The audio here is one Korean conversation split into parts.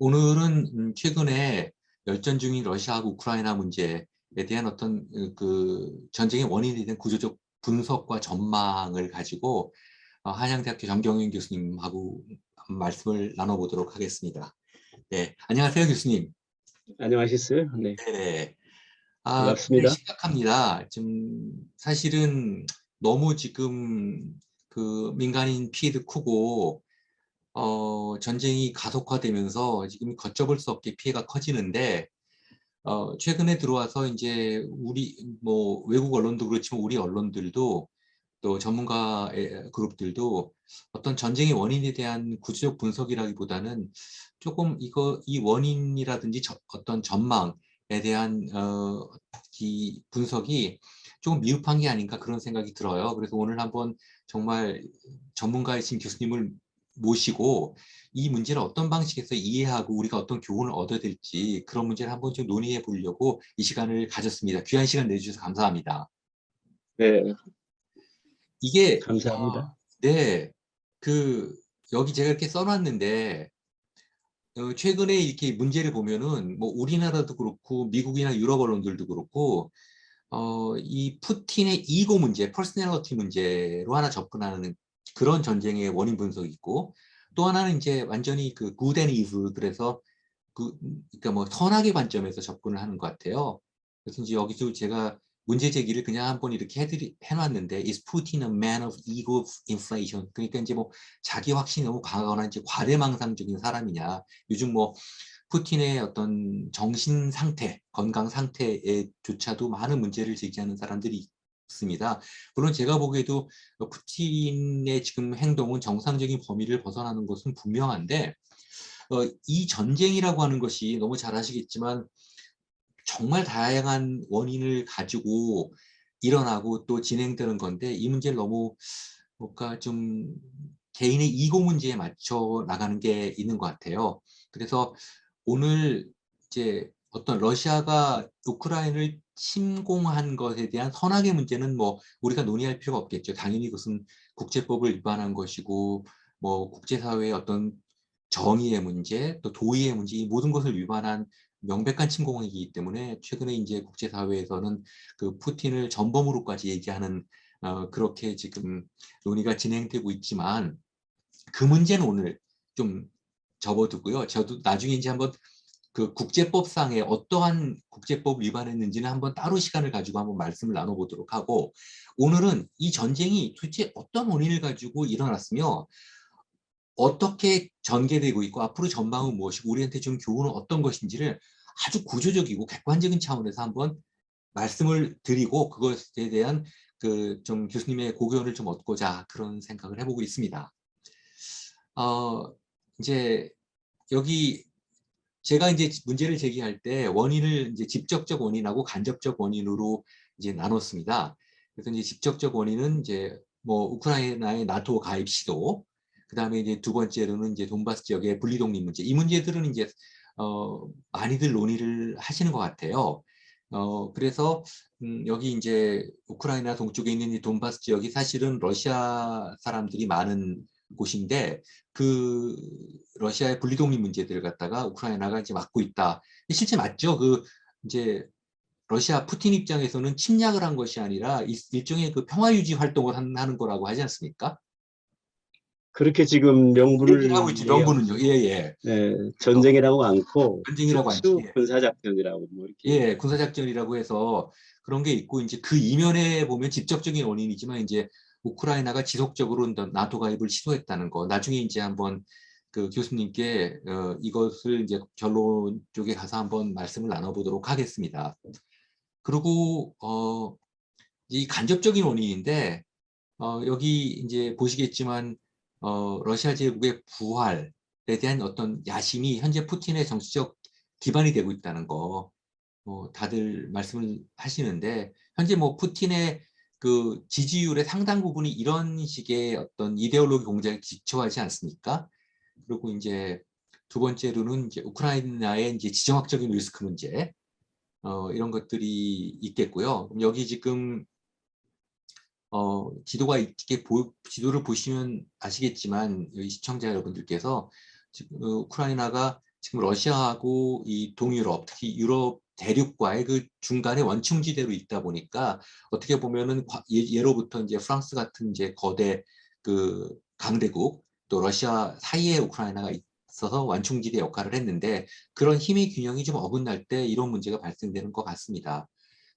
오늘은 최근에 열전 중인 러시아하고 우크라이나 문제에 대한 어떤 전쟁의 원인에 대한 구조적 분석과 전망을 가지고 한양대학교 정경윤 교수님하고 말씀을 나눠보도록 하겠습니다. 네, 안녕하세요, 교수님. 안녕하셨어요? 네, 네, 굉장히 반갑습니다. 심각합니다. 지금 사실은 너무 지금 민간인 피해도 크고 전쟁이 가속화되면서 지금 걷잡을 수 없게 피해가 커지는데, 최근에 들어와서 이제 뭐, 외국 언론도 그렇지만 우리 언론들도 또 전문가 그룹들도 어떤 전쟁의 원인에 대한 구조적 분석이라기보다는 조금 이 원인이라든지 어떤 전망에 대한, 이 분석이 조금 미흡한 게 아닌가 그런 생각이 들어요. 그래서 오늘 한번 정말 전문가이신 교수님을 모시고 이 문제를 어떤 방식에서 이해하고 우리가 어떤 교훈을 얻어야 될지 그런 문제를 한번 좀 논의해 보려고 이 시간을 가졌습니다. 귀한 시간 내주셔서 감사합니다. 네, 이게, 감사합니다. 네, 여기 제가 이렇게 써놨는데, 최근에 이렇게 문제를 보면은, 뭐, 우리나라도 그렇고, 미국이나 유럽 언론들도 그렇고, 이 푸틴의 이고 문제, 퍼스널리티 문제로 하나 접근하는 그런 전쟁의 원인 분석이 있고, 또 하나는 이제 완전히 굿 앤 이브, 그래서 그러니까 뭐 선악의 관점에서 접근을 하는 것 같아요. 그래서 이제 여기서 제가 문제 제기를 그냥 한번 이렇게 해놨는데, is Putin a man of ego inflation? 그러니까 이제 뭐 자기 확신이 너무 강하거나 이제 과대망상적인 사람이냐. 요즘 뭐 푸틴의 어떤 정신 상태, 건강 상태에조차도 많은 문제를 제기하는 사람들이 있습니다. 물론 제가 보기에도 푸틴의 지금 행동은 정상적인 범위를 벗어나는 것은 분명한데, 이 전쟁이라고 하는 것이 너무 잘 아시겠지만 정말 다양한 원인을 가지고 일어나고 또 진행되는 건데 이 문제를 너무 뭔가 좀 개인의 이고 문제에 맞춰 나가는 게 있는 것 같아요. 그래서 오늘 이제 어떤 러시아가 우크라이나를 침공한 것에 대한 선악의 문제는 뭐 우리가 논의할 필요가 없겠죠. 당연히 그것은 국제법을 위반한 것이고 뭐 국제사회의 어떤 정의의 문제, 또 도의의 문제, 이 모든 것을 위반한 명백한 침공이기 때문에 최근에 이제 국제사회에서는 푸틴을 전범으로까지 얘기하는 그렇게 지금 논의가 진행되고 있지만 그 문제는 오늘 좀 접어두고요. 저도 나중에 이제 한번 국제법상에 어떠한 국제법 위반했는지는 한번 따로 시간을 가지고 한번 말씀을 나눠보도록 하고 오늘은 이 전쟁이 도대체 어떤 원인을 가지고 일어났으며 어떻게 전개되고 있고 앞으로 전망은 무엇이고 우리한테 준 교훈은 어떤 것인지를 아주 구조적이고 객관적인 차원에서 한번 말씀을 드리고 그것에 대한 좀 교수님의 고견을 좀 얻고자 그런 생각을 해보고 있습니다. 이제 여기 제가 이제 문제를 제기할 때 원인을 이제 직접적 원인하고 간접적 원인으로 이제 나눴습니다. 그래서 이제 직접적 원인은 이제 뭐 우크라이나의 나토 가입 시도, 그다음에 이제 두 번째로는 이제 돈바스 지역의 분리독립 문제. 이 문제들은 이제 많이들 논의를 하시는 것 같아요. 그래서 여기 이제 우크라이나 동쪽에 있는 이 돈바스 지역이 사실은 러시아 사람들이 많은 곳인데 그 러시아의 분리독립 문제들을 갖다가 우크라이나가 이제 맡고 있다. 실제 맞죠? 이제 러시아 푸틴 입장에서는 침략을 한 것이 아니라 일종의 평화 유지 활동을 하는 거라고 하지 않습니까? 그렇게 지금 얘기를 하고 명분을 있죠. 얘기하고 명분은요. 예, 있습니다. 예. 네, 그래서 전쟁이라고 않고 전쟁이라고 하지. 특수 예. 군사작전이라고 뭐 이렇게. 예, 군사작전이라고 해서 그런 게 있고, 이제 그 이면에 보면 직접적인 원인이지만, 이제 우크라이나가 지속적으로 나토 가입을 시도했다는 거. 나중에 이제 한번 교수님께 이것을 이제 결론 쪽에 가서 한번 말씀을 나눠보도록 하겠습니다. 그리고, 이 간접적인 원인인데, 여기 이제 보시겠지만, 러시아 제국의 부활에 대한 어떤 야심이 현재 푸틴의 정치적 기반이 되고 있다는 거. 다들 말씀을 하시는데 현재 뭐 푸틴의 지지율의 상당 부분이 이런 식의 어떤 이데올로기 공작에 기초하지 않습니까? 그리고 이제 두 번째로는 이제 우크라이나의 이제 지정학적인 리스크 문제 이런 것들이 있겠고요. 그럼 여기 지금 지도가 이렇게 지도를 보시면 아시겠지만 여기 시청자 여러분들께서 지금 우크라이나가 지금 러시아하고 이 동유럽, 특히 유럽 대륙과의 그 중간에 원충지대로 있다 보니까 어떻게 보면은 예로부터 이제 프랑스 같은 이제 거대 그 강대국 또 러시아 사이에 우크라이나가 있어서 완충지대 역할을 했는데 그런 힘의 균형이 좀 어긋날 때 이런 문제가 발생되는 것 같습니다.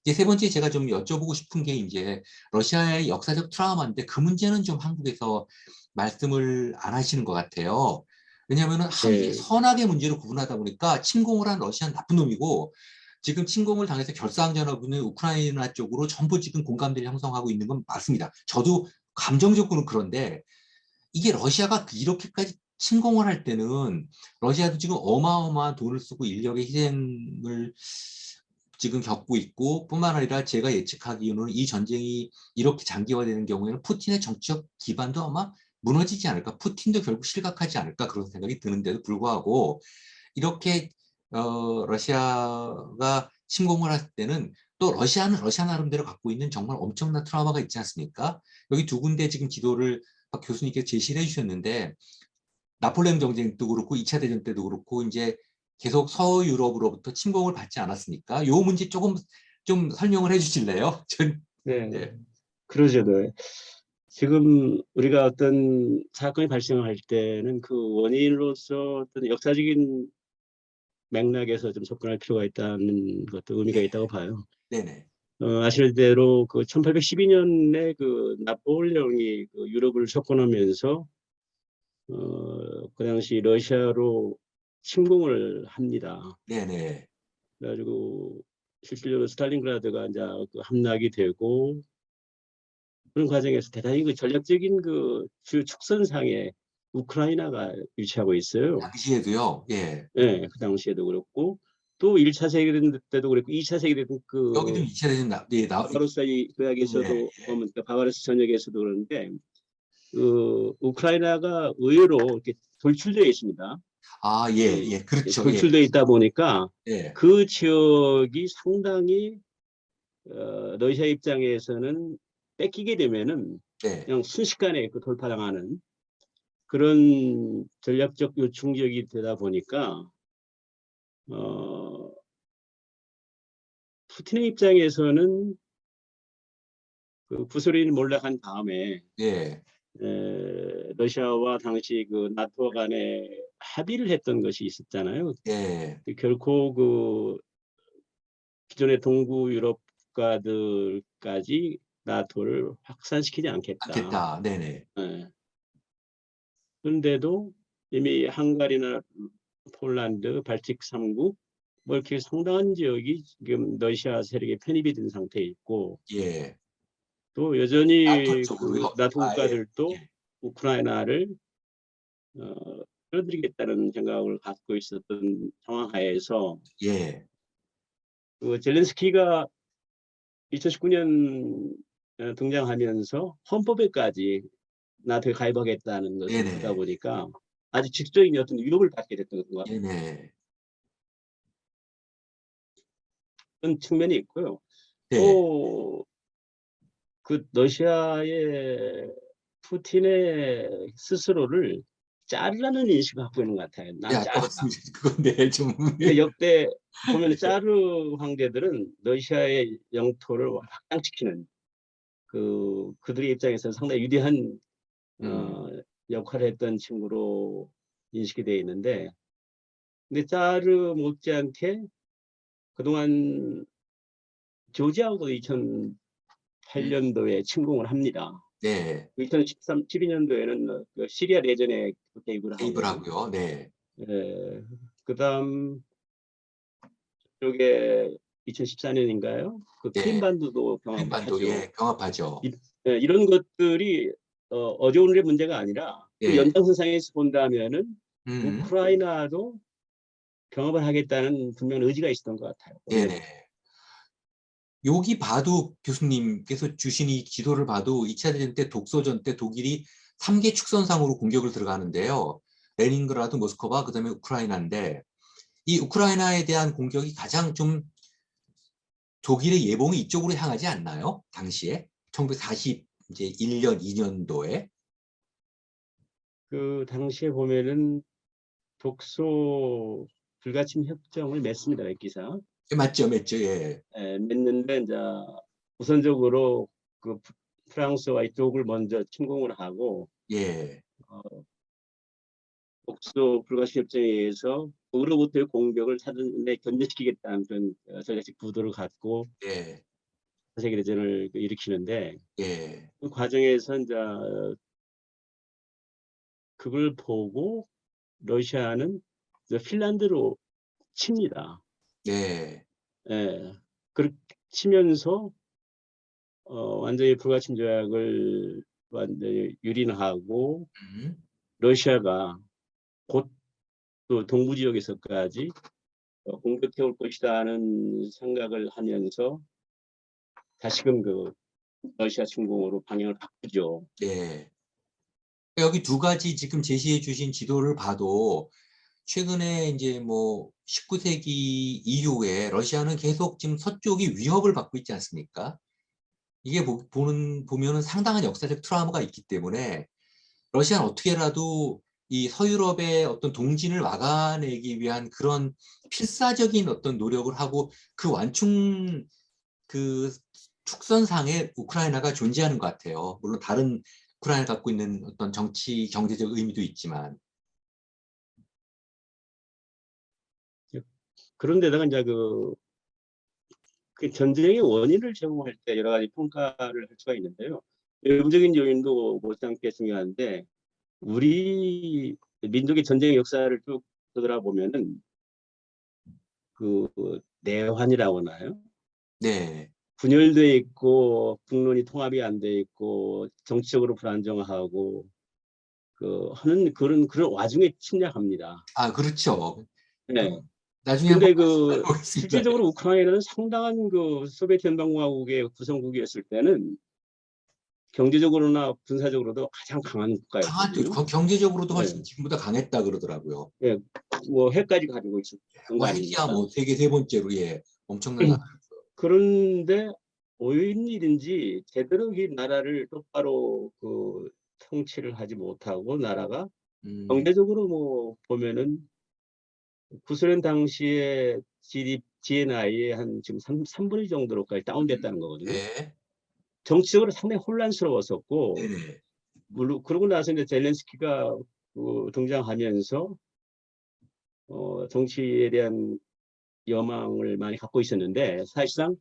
이제 세 번째 제가 좀 여쭤보고 싶은 게 이제 러시아의 역사적 트라우마인데 그 문제는 좀 한국에서 말씀을 안 하시는 것 같아요. 왜냐하면 이게 예, 선악의 문제로 구분하다 보니까 침공을 한 러시아는 나쁜 놈이고 지금 침공을 당해서 결사항전하고 있는 우크라이나 쪽으로 전부 지금 공감대를 형성하고 있는 건 맞습니다. 저도 감정적으로는 그런데 이게 러시아가 이렇게까지 침공을 할 때는 러시아도 지금 어마어마한 돈을 쓰고 인력의 희생을 지금 겪고 있고 뿐만 아니라 제가 예측하기로는 이 전쟁이 이렇게 장기화되는 경우에는 푸틴의 정치적 기반도 아마 무너지지 않을까. 푸틴도 결국 실각하지 않을까 그런 생각이 드는데도 불구하고 이렇게 러시아가 침공을 할 때는 또 러시아는 러시아 나름대로 갖고 있는 정말 엄청난 트라우마가 있지 않습니까? 여기 두 군데 지금 지도를 박 교수님께서 제시를 해주셨는데 나폴레옹 전쟁도 그렇고 2차 대전 때도 그렇고 이제 계속 서유럽으로부터 침공을 받지 않았습니까? 요 문제 조금 좀 설명을 해주실래요? 네, 네, 그러죠. 네. 지금 우리가 어떤 사건이 발생할 때는 그 원인으로서 어떤 역사적인 맥락에서 좀 접근할 필요가 있다는 것도 의미가 네, 있다고 봐요. 네네, 아실 대로 그 1812년에 그 나폴레옹이 그 유럽을 석권하면서 그 당시 러시아로 침공을 합니다. 네네, 그래가지고 실질적으로 스탈린그라드가 이제 그 함락이 되고 그런 과정에서 대단히 그 전략적인 그 주 축선상에 우크라이나가 위치하고 있어요. 당시에도요. 예, 예, 그 당시에도 그렇고 또 1차 세계대전 때도 그랬고 2차 세계대전 여기도 그 2차 대전 예, 바바로사의 예, 도약에서도 보면 그 바바로스 전역에서도 그런데 그 우크라이나가 의외로 이렇게 돌출되어 있습니다. 아, 예, 그 예, 그렇죠, 예, 돌출되어 있다 보니까 예, 그 지역이 상당히 러시아 입장에서는 뺏기게 되면은 네, 그냥 순식간에 그 돌파당하는 그런 전략적 요충지역이 되다 보니까 어, 푸틴의 입장에서는 그 구소련이 몰락한 다음에 예, 러시아와 당시 그 나토 간에 합의를 했던 것이 있었잖아요. 예, 결코 그 기존의 동구 유럽 국가들까지 나토를 확산시키지 않겠다. 않겠다, 네네, 예. 그런데도 이미 헝가리나 폴란드, 발틱 3국 뭐 이렇게 상당한 지역이 지금 러시아 세력에 편입이 된 상태에 있고 예, 또 나토 여전히 그 쪽으로요, 나토 아, 예, 국가들도 예, 우크라이나를 끌어들이겠다는 생각을 갖고 있었던 상황 하에서 예, 그 젤렌스키가 2019년 등장하면서 헌법에까지 나토에 가입하겠다는 것을 하다 네네, 보니까 아주 직접적인 어떤 위협을 받게 됐던 네네, 그런 측면이 있고요. 네, 또 그 러시아의 푸틴의 스스로를 짜르라는 인식을 갖고 있는 것 같아요. 예, 난 아까 짜르다. 말씀드린 그건데 좀, 그러니까 역대 보면 짜르 황제들은 러시아의 영토를 확장시키는 그들의 입장에서는 상당히 위대한 음, 어, 역할을 했던 친구로 인식이 되어 있는데, 근데 짜르 못지않게 그동안 조지아하고도 2008년도에 침공을 합니다. 네, 12년도에는 그 시리아 내전에 개입을 개입을 하고, 하고요, 네, 그다음 쪽에 2014년인가요? 그 예, 크림반도도 병합을 크림반도, 하죠. 예, 병합하죠, 이런 것들이 어려운 문제가 아니라 그 예, 연장선상에서 본다면은 음, 우크라이나도 병합을 하겠다는 분명한 의지가 있었던 것 같아요. 네네. 원래부터. 여기 봐도 교수님께서 주신 이 지도를 봐도 2차 대전 때 독소전 때 독일이 3개 축선상으로 공격을 들어가는데요. 레닌그라드, 모스크바, 그다음에 우크라이나인데 이 우크라이나에 대한 공격이 가장 좀 독일의 예봉이 이쪽으로 향하지 않나요? 당시에 1940 이제 1년, 2년도에 그 당시에 보면은 독소 불가침 협정을 맺습니다. 맺기사. 맞죠, 맞죠, 예. 맺는데 이제 우선적으로 그 프랑스와 이쪽을 먼저 침공을 하고 예, 어, 독소 불가침 협정에 의해서 북으로부터의 공격을 사전에 견제시키겠다는 그런 전략적 구도를 갖고 예, 세계대전을 일으키는데 예, 그 과정에서 이제 그걸 보고 러시아는 이제 핀란드로 칩니다. 예, 예. 그렇게 치면서 완전히 불가침 조약을 완전히 유린하고 음, 러시아가 곧 또 동부 지역에서까지 공격해 올 것이다 하는 생각을 하면서 다시금 그 러시아 침공으로 방향을 바꾸죠. 예. 여기 두 가지 지금 제시해 주신 지도를 봐도 최근에 이제 뭐 19세기 이후에 러시아는 계속 지금 서쪽이 위협을 받고 있지 않습니까? 이게 보면은 상당한 역사적 트라우마가 있기 때문에 러시아는 어떻게라도 이 서유럽의 어떤 동진을 막아내기 위한 그런 필사적인 어떤 노력을 하고 그 완충 그 축선상에 우크라이나가 존재하는 것 같아요. 물론 다른 우크라이나 갖고 있는 어떤 정치, 경제적 의미도 있지만. 그런데다가 이제 그 전쟁의 원인을 제공할 때 여러 가지 평가를 할 수가 있는데요. 외부적인 요인도 못지않게 중요한데 우리 민족의 전쟁의 역사를 쭉 되돌아보면은 그 내환이라고 하나요? 네. 분열돼 있고 국론이 통합이 안 돼 있고 정치적으로 불안정하고 하는 그런 와중에 침략합니다. 아, 그렇죠. 그 네. 나중에 한번 근데 말씀해보겠습니다. 실질적으로 우크라이나는 상당한 소비에트 연방공화국의 구성국이었을 때는 경제적으로나 군사적으로도 가장 강한 강한 또 국가였거든요. 경제적으로도 훨씬 네. 지금보다 강했다 그러더라고요. 네. 뭐 해까지 가지고 있었던 거 뭐 핵이야 아닙니까? 뭐 세계 세 번째로 예 엄청난 나라. 그런데 웬일인지 제대로 이 나라를 똑바로 통치를 하지 못하고 나라가 음, 경제적으로 뭐 보면은 구소련 당시에 GNI의 한 지금 3분의 2 정도로까지 다운됐다는 거거든요. 예, 정치적으로 상당히 혼란스러웠었고, 네네, 물론 그러고 나서 이제 젤렌스키가 등장하면서 정치에 대한 여망을 많이 갖고 있었는데 사실상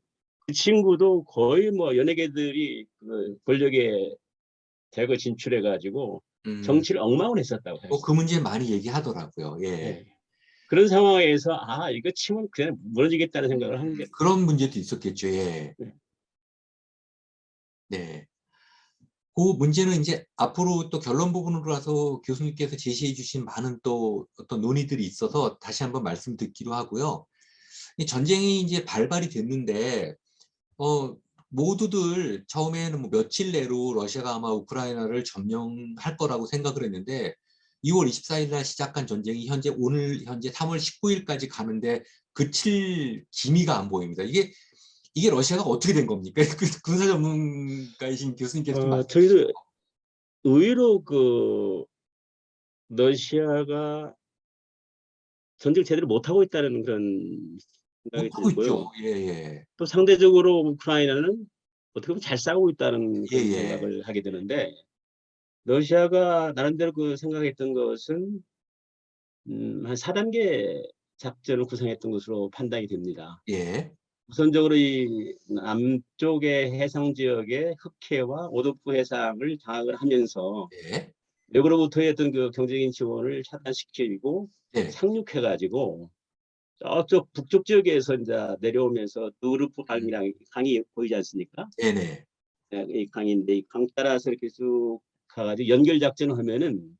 그 친구도 거의 뭐 연예계들이 그 권력에 대거 진출해가지고 정치를 엉망을 했었다고 뭐그 사실상. 문제 많이 얘기하더라고요. 예, 예. 그런 상황에서 이거 치면 그냥 무너지겠다는 생각을 한 게. 그런 문제도 있었겠죠. 예, 예. 네. 그 문제는 이제 앞으로 또 결론 부분으로 와서 교수님께서 제시해 주신 많은 또 어떤 논의들이 있어서 다시 한번 말씀 듣기로 하고요. 이 전쟁이 이제 발발이 됐는데 모두들 처음에는 뭐 며칠 내로 러시아가 아마 우크라이나를 점령할 거라고 생각을 했는데 2월 24일 날 시작한 전쟁이 오늘 현재 3월 19일까지 가는데 그칠 기미가 안 보입니다. 이게 러시아가 어떻게 된 겁니까? 군사 전문가이신 교수님께서 좀 말씀해 주시죠. 저희도 의외로 러시아가 전쟁을 제대로 못하고 있다는 그런 생각이 못하고 있죠. 들고요. 예, 예. 또 상대적으로 우크라이나는 어떻게 보면 잘 싸우고 있다는 예, 그런 예. 생각을 하게 되는데 러시아가 나름대로 생각했던 것은 한 4단계 작전을 구성했던 것으로 판단이 됩니다. 예. 우선적으로 이 남쪽의 해상 지역의 흑해와 오도프 해상을 장악을 하면서 예. 외국으로부터의 어떤 경제적인 지원을 차단시키고 예. 상륙해가지고 저쪽 북쪽 지역에서 이제 내려오면서 누르프 강이 보이지 않습니까? 네네. 네, 이 강인데 이 강 따라서 이렇게 쭉 가가지고 연결 작전을 하면은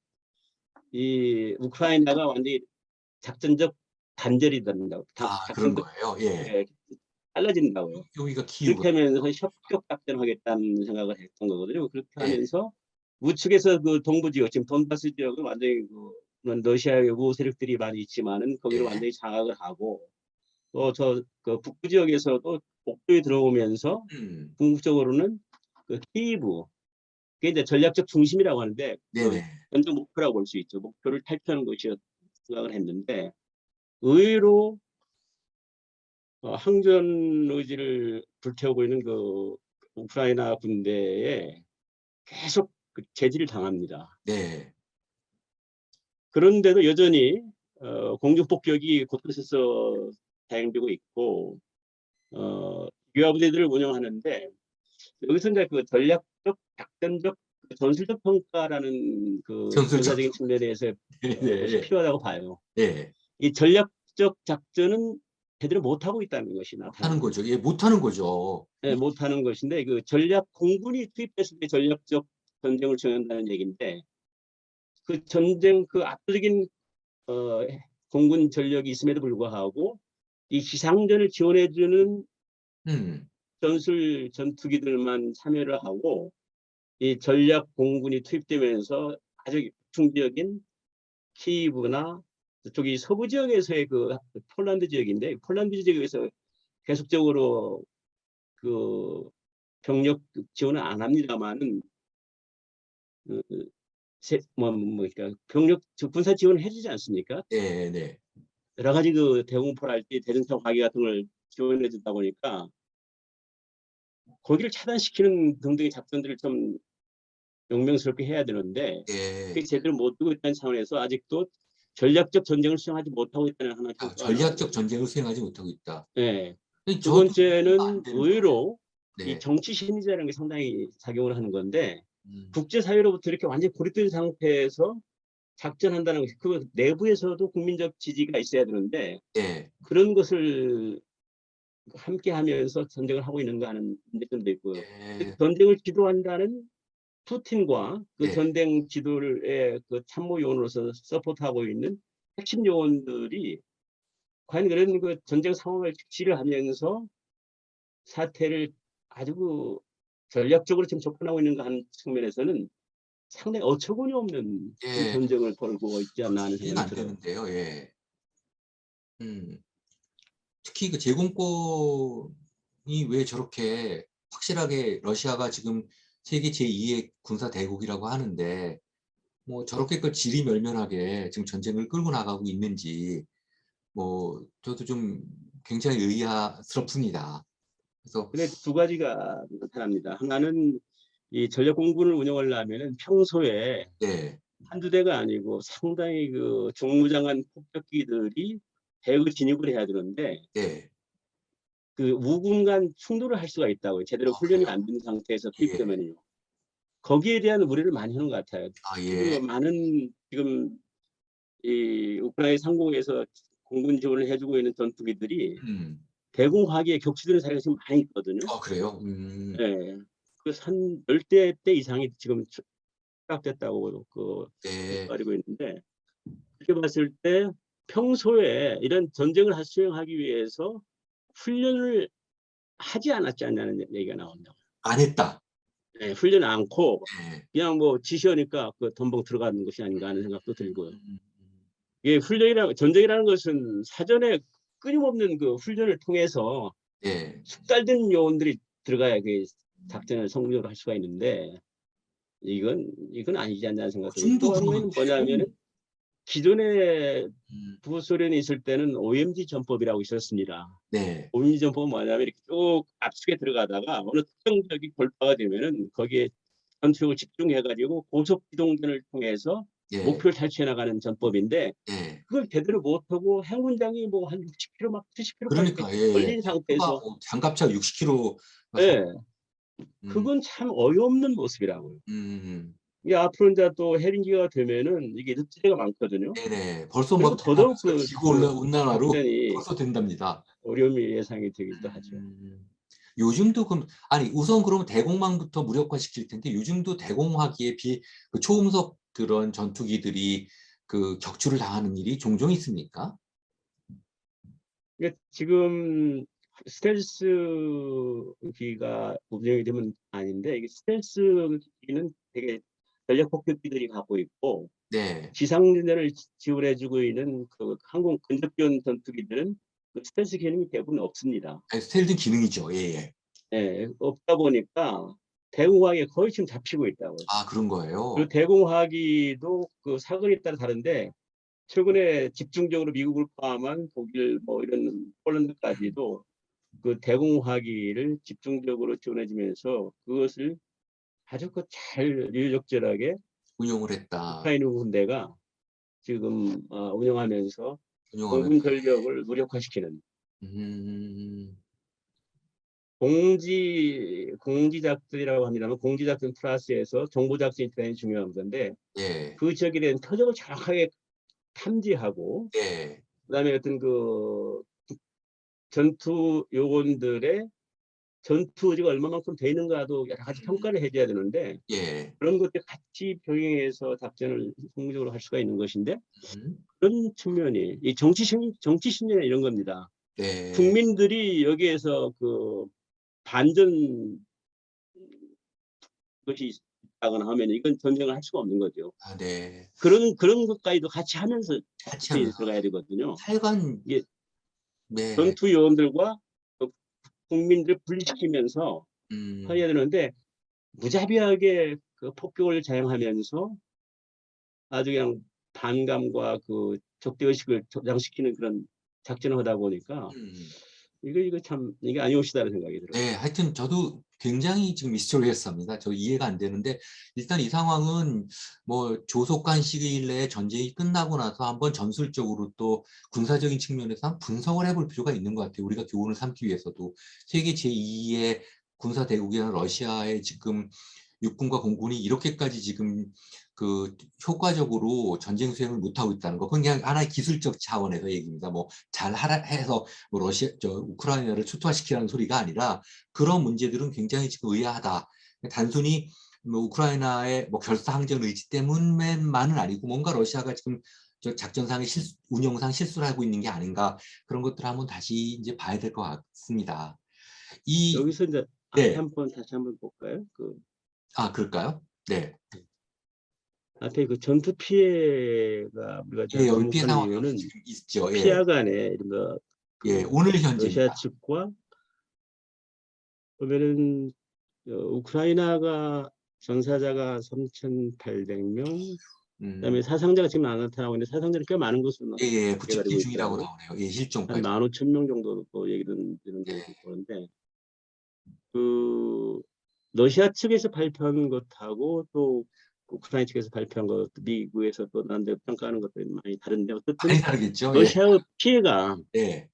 이 우크라이나가 완전히 작전적 단절이 된다고, 그런 작전적 거예요. 예. 예, 빨라진다고요. 여기가 키우가. 그렇게 하면서 협격 작전하겠다는 생각을 했던 거거든요. 그렇게 예. 하면서 우측에서 동부 지역, 지금 돈바스 지역은 완전히 러시아의 우호 세력들이 많이 있지만은 거기를 예. 완전히 장악을 하고 또 북부 지역에서도 북부에 들어오면서 음. 궁극적으로는 키이브, 그게 이제 전략적 중심이라고 하는데 네네. 전적 목표라고 볼 수 있죠. 목표를 탈피하는 것이 생각을 했는데 의외로 항전 의지를 불태우고 있는 그 우크라이나 군대에 계속 그 제지를 당합니다. 네. 그런데도 여전히 공중 폭격이 곳곳에서 사행되고 있고 유아부대들을 운영하는데 여기서 이제 그 전략적, 작전적, 전술적 평가라는 그 전술적. 군사적인 측면에서 것이 네. 필요하다고 봐요. 네. 이 전략적 작전은 제대로 못하고 있다는 것이 하는 나타납니다. 거죠. 예, 못하는 거죠. 네, 못하는 것인데 그 전략 공군이 투입됐을 때 전략적 전쟁을 정한다는 얘기인데 그 전쟁 그 압도적인 공군 전력이 있음에도 불구하고 이 기상전을 지원해주는 음, 전술 전투기들만 참여를 하고 이 전략 공군이 투입되면서 아주 중지역인 키이브나 저기 서부 지역에서의 그 폴란드 지역인데 폴란드 지역에서 계속적으로 그 병력 지원을 안 합니다만은 그 그러니까 병력 군사 지원을 해주지 않습니까? 네, 네. 여러 가지 그 대공포랄 때 대전차 화기 같은 걸 지원해 주다 보니까 거기를 차단시키는 등등의 작전들을 좀 용맹스럽게 해야 되는데 그게 예. 제대로 못 두고 있다는 차원에서 아직도 전략적 전쟁을 수행하지 못하고 있다는 하나의 아, 평가가 전략적 나오고, 전쟁을 수행하지 못하고 있다. 네. 두 저도 이해가 안 번째는 되는 거예요. 의외로 이 네. 정치 심리자라는 게 상당히 작용을 하는 건데 음, 국제사회로부터 이렇게 완전히 고립된 상태에서 작전한다는 것이 그 내부에서도 국민적 지지가 있어야 되는데 네. 그런 것을 함께 하면서 전쟁을 하고 있는가 하는 문제점도 있고요. 네. 전쟁을 지도한다는 푸틴과 그 네. 전쟁 지도의 그 참모 요원으로서 서포트하고 있는 핵심 요원들이 과연 그런 그 전쟁 상황을 직시를 하면서 사태를 아주 그 전략적으로 지금 접근하고 있는가 하는 측면에서는 상당히 어처구니 없는 그런 예. 전쟁을 벌이고 있지 않나 도저히 하는 이해가 생각이 안 들어요. 되는데요. 예. 음. 특히 그 제공권이 왜 저렇게 확실하게 러시아가 지금 세계 제2의 군사 대국이라고 하는데 뭐 저렇게 그 지리멸면하게 지금 전쟁을 끌고 나가고 있는지 뭐 저도 좀 굉장히 의아스럽습니다. 그래서 근데 두 가지가 나타납니다. 하나는 이 전략 공군을 운영하려면은 평소에 네, 한두 대가 아니고 상당히 그 중무장한 폭격기들이 대거 진입을 해야 되는데 네. 그 우군 간 충돌을 할 수가 있다고요. 제대로 아, 훈련이 그래요? 안 된 상태에서 예. 투입되면요. 거기에 대한 우려를 많이 하는 것 같아요. 아, 특히 그 예. 많은 지금 이 우크라이나 상공에서 공군 지원을 해주고 있는 전투기들이 음. 대공화기에 격추되는 사례가 지금 많이 있거든요. 아, 그래요? 예. 그한 10대 이상이 지금 추락됐다고 그 네. 말이고 있는데 그렇게 봤을 때 평소에 이런 전쟁을 수행하기 위해서 훈련을 하지 않았지 않냐는 얘기가 나온다. 안 했다. 예, 훈련 않고 네. 그냥 뭐 지시하니까 그 덤벙 들어가는 것이 아닌가 하는 생각도 들고요. 음. 이게 훈련이라 전쟁이라는 것은 사전에 끊임없는 그 훈련을 통해서 네. 숙달된 요원들이 들어가야 그 작전을 성공적으로 할 수가 있는데 이건 아니지 않냐는 생각도 들고 요즘도 또 한 그러면 가지는 뭐냐면은 기존에 음, 부소련에 있을 때는 OMG 전법이라고 있었습니다. 네. OMG 전법은 뭐냐면 이렇게 쭉 압축에 들어가다가 어느 특정 지역이 돌파가 되면은 거기에 전투력을 집중해가지고 고속 기동전을 통해서 예. 목표를 탈취해 나가는 전법인데 예. 그걸 제대로 못하고 해군장이 뭐 한 60km 막 70km까지 그러니까 예. 걸린 탱크가 상태에서 장갑차 60kg 예, 음, 그건 참 어이없는 모습이라고요. 음, 이게 앞으로 이제 또 해rin기가 되면은 이게 늪지대가 많거든요. 네네. 벌써 그래서 뭐 더더욱 대한민국 지구 온난화로 작전이 벌써 된답니다. 어려움이 예상이 되기도 하죠. 음, 요즘도 그럼 아니 우선 그러면 대공망부터 무력화시킬 텐데 요즘도 대공화기에 비해 그 초음속 그런 전투기들이 그 격추를 당하는 일이 종종 있습니까? 그러니까 지금 스텔스기가 운영이 되면 아닌데 이게 스텔스기는 되게 전략 폭격기들이 갖고 있고 네. 지상전을 지원해주고 있는 그 항공 근접지원 전투기들은 그 스텔스 기능이 대부분 없습니다. 아니, 스텔스 기능이죠. 예, 예. 예, 없다 보니까 대공화기에 거의 지금 잡히고 있다고요. 아, 그런 그리고 거예요. 대공화기도 그 사거리에 따라 다른데 최근에 집중적으로 미국을 포함한 독일 뭐 이런 폴란드까지도 그 대공화기를 집중적으로 지원해주면서 그것을 아주 잘 유유적절하게 운용을 했다. 우크라이나 군대가 지금 운영하면서 운용하면서. 공군 전력을 무력화시키는 음, 공지작전이라고 합니다만 공지작전 플러스에서 정보작전이 대단히 중요한 건데 예, 그 지역에 대한 표적을 정확하게 탐지하고 예, 그다음에 어떤 그 전투 요원들의 전투 의지가 얼마만큼 돼 있는가도 여러 가지 평가를 해줘야 되는데 예, 그런 것들 같이 병행해서 작전을 성공적으로 할 수가 있는 것인데 음, 그런 측면이 이 정치 심리나 이런 겁니다. 네, 국민들이 여기에서 그 반전 것이 있다거나 하면 이건 전쟁을 할 수가 없는 거죠. 아, 네. 그런 것까지도 같이 하면서 같이 작전이 하면서 들어가야 되거든요. 하여간, 이게 네, 전투 요원들과 국민들을 분리시키면서 해야 음, 되는데 무자비하게 그 폭격을 자행하면서 아주 그냥 반감과 그 적대의식을 조장시키는 그런 작전을 하다 보니까 음. 이거 참 이게 아니옵시다는 생각이 들어요. 네, 하여튼 저도 굉장히 지금 미스터리했습니다. 저 이해가 안 되는데 일단 이 상황은 뭐 조속한 시일 내에 전쟁이 끝나고 나서 한번 전술적으로 또 군사적인 측면에서 한번 분석을 해볼 필요가 있는 것 같아요. 우리가 교훈을 삼기 위해서도 세계 제2의 군사 대국이라는 러시아의 지금 육군과 공군이 이렇게까지 지금 그 효과적으로 전쟁 수행을 못하고 있다는 거, 그냥 하나의 기술적 차원에서 얘기입니다. 뭐 잘 해서 뭐 우크라이나를 초토화시키라는 소리가 아니라 그런 문제들은 굉장히 지금 의아하다. 단순히 뭐 우크라이나의 뭐 결사항전 의지 때문만은 아니고 뭔가 러시아가 지금 저 작전상의 운영상 실수를 하고 있는 게 아닌가, 그런 것들을 한번 다시 이제 봐야 될 것 같습니다. 이, 여기서 이제 앞에 네, 한번 다시 한번 볼까요? 그 아, 그럴까요? 네. 앞에 그 전투 피해가 우리가 잘 예, 여기 피해 접목하는 상황이 이유는 지금 있죠. 예, 피아 간에 이런 예, 그 오늘 러시아 현재입니다. 측과 보면은 우크라이나가 전사자가 3,800명, 음, 그다음에 사상자가 지금 안 나타나고 있는데 사상자는 꽤 많은 것으로 예, 예, 집계가 부착기 되고 중이라고 있더라고요. 나오네요. 예, 한 실종까지. 15,000명 정도 또 얘기는 이런 예, 데도 보는데 그 러시아 측에서 발표한 것하고 또 우크라이나 측에서 발표한 것, 미국에서 또 나름대로 평가하는 것들이 많이 다른데 어쨌든 많이 다르겠죠. 예, 러시아의 피해가 예,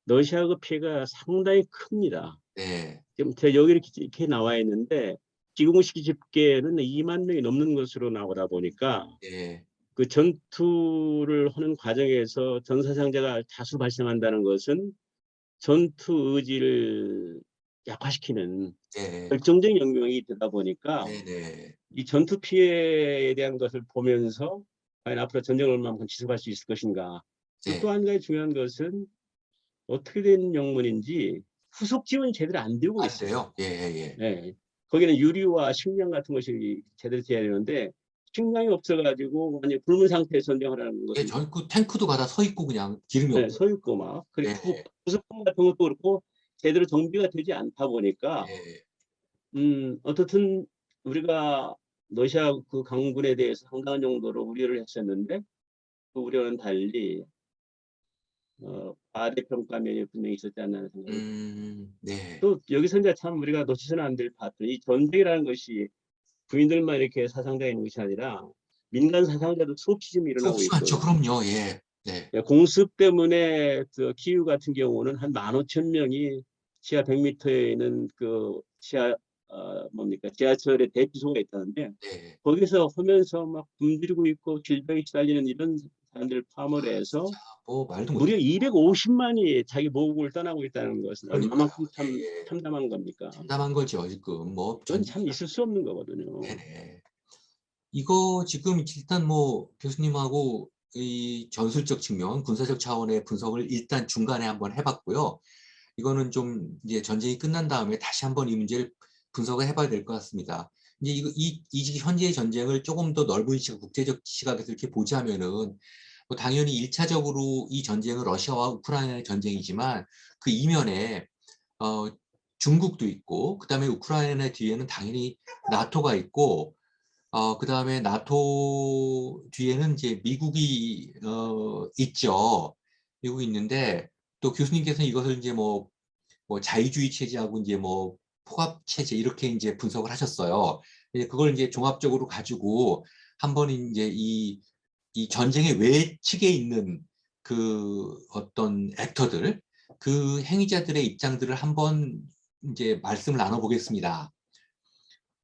러시아의 피해가 상당히 큽니다. 예, 지금 제가 여기 이렇게 나와 있는데 기공식 집계는 2만 명이 넘는 것으로 나오다 보니까 예, 그 전투를 하는 과정에서 전사상자가 다수 발생한다는 것은 전투 의지를 약화시키는 예, 결정적인 영향이 되다 보니까 네, 네, 이 전투 피해에 대한 것을 보면서 과연 앞으로 전쟁을 얼마만큼 지속할 수 있을 것인가. 또 네. 한 가지 중요한 것은 어떻게 된 영문인지 후속 지원이 제대로 안 되고 안 있어요. 돼요. 예, 예, 네. 거기는 유류와 식량 같은 것이 제대로 돼야 되는데 식량이 없어가지고 완전 굶은 상태에서 전쟁하라는 예, 것은 그 탱크도 가다 서 있고 그냥 기름이 네, 없고. 서 있고 막 예, 그리고 부속품 같은 것도 그렇고 제대로 정비가 되지 않다 보니까 예, 어떻든 우리가 러시아 그 강군에 대해서 상당한 정도로 우려를 했었는데 그 우려는 달리 과대평가면이 분명히 있었지 않나 하는 생각이 네. 또 여기서 이제 참 우리가 놓치서는 안 될 파트 이 전쟁이라는 것이 부인들만 이렇게 사상자가 있는 것이 아니라 민간 사상자도 수없이 지금 일어나고 수없이 많죠. 있어요. 그럼요. 예, 네, 예, 공습 때문에 그 키우 같은 경우는 한 15,000명이 지하 100m에 있는 그 지하 뭡니까 지하철에 대피소가 있다는데 네. 거기서 하면서 막 굶주리고 있고 질병에 시달리는 이런 사람들을 포함을 해서 뭐 말도 무려 못해요. 250만이 자기 모국을 떠나고 있다는 것은 그러니까요. 얼마만큼 참 예, 예. 참담한 겁니까? 참담한 거죠. 지금 뭐 그건 전쟁. 참 있을 수 없는 거거든요. 네네. 이거 지금 일단 뭐 교수님하고 이 전술적 측면, 군사적 차원의 분석을 일단 중간에 한번 해봤고요. 이거는 좀 이제 전쟁이 끝난 다음에 다시 한번 이 문제를 분석을 해봐야 될 것 같습니다. 이제 이 현재의 전쟁을 조금 더 넓은 시각, 국제적 시각에서 이렇게 보자면은 뭐 당연히 1차적으로 이 전쟁은 러시아와 우크라이나의 전쟁이지만 그 이면에 어, 중국도 있고 그다음에 우크라이나 뒤에는 당연히 나토가 있고 그다음에 나토 뒤에는 이제 미국이 있죠. 미국이 있는데 또 교수님께서는 이것을 이제 뭐 자유주의 체제하고 이제 뭐 포갑 체제 이렇게 이제 분석을 하셨어요. 그걸 이제 종합적으로 가지고 한번 이제 이 전쟁의 외측에 있는 그 어떤 액터들, 그 행위자들의 입장들을 한번 이제 말씀을 나눠보겠습니다.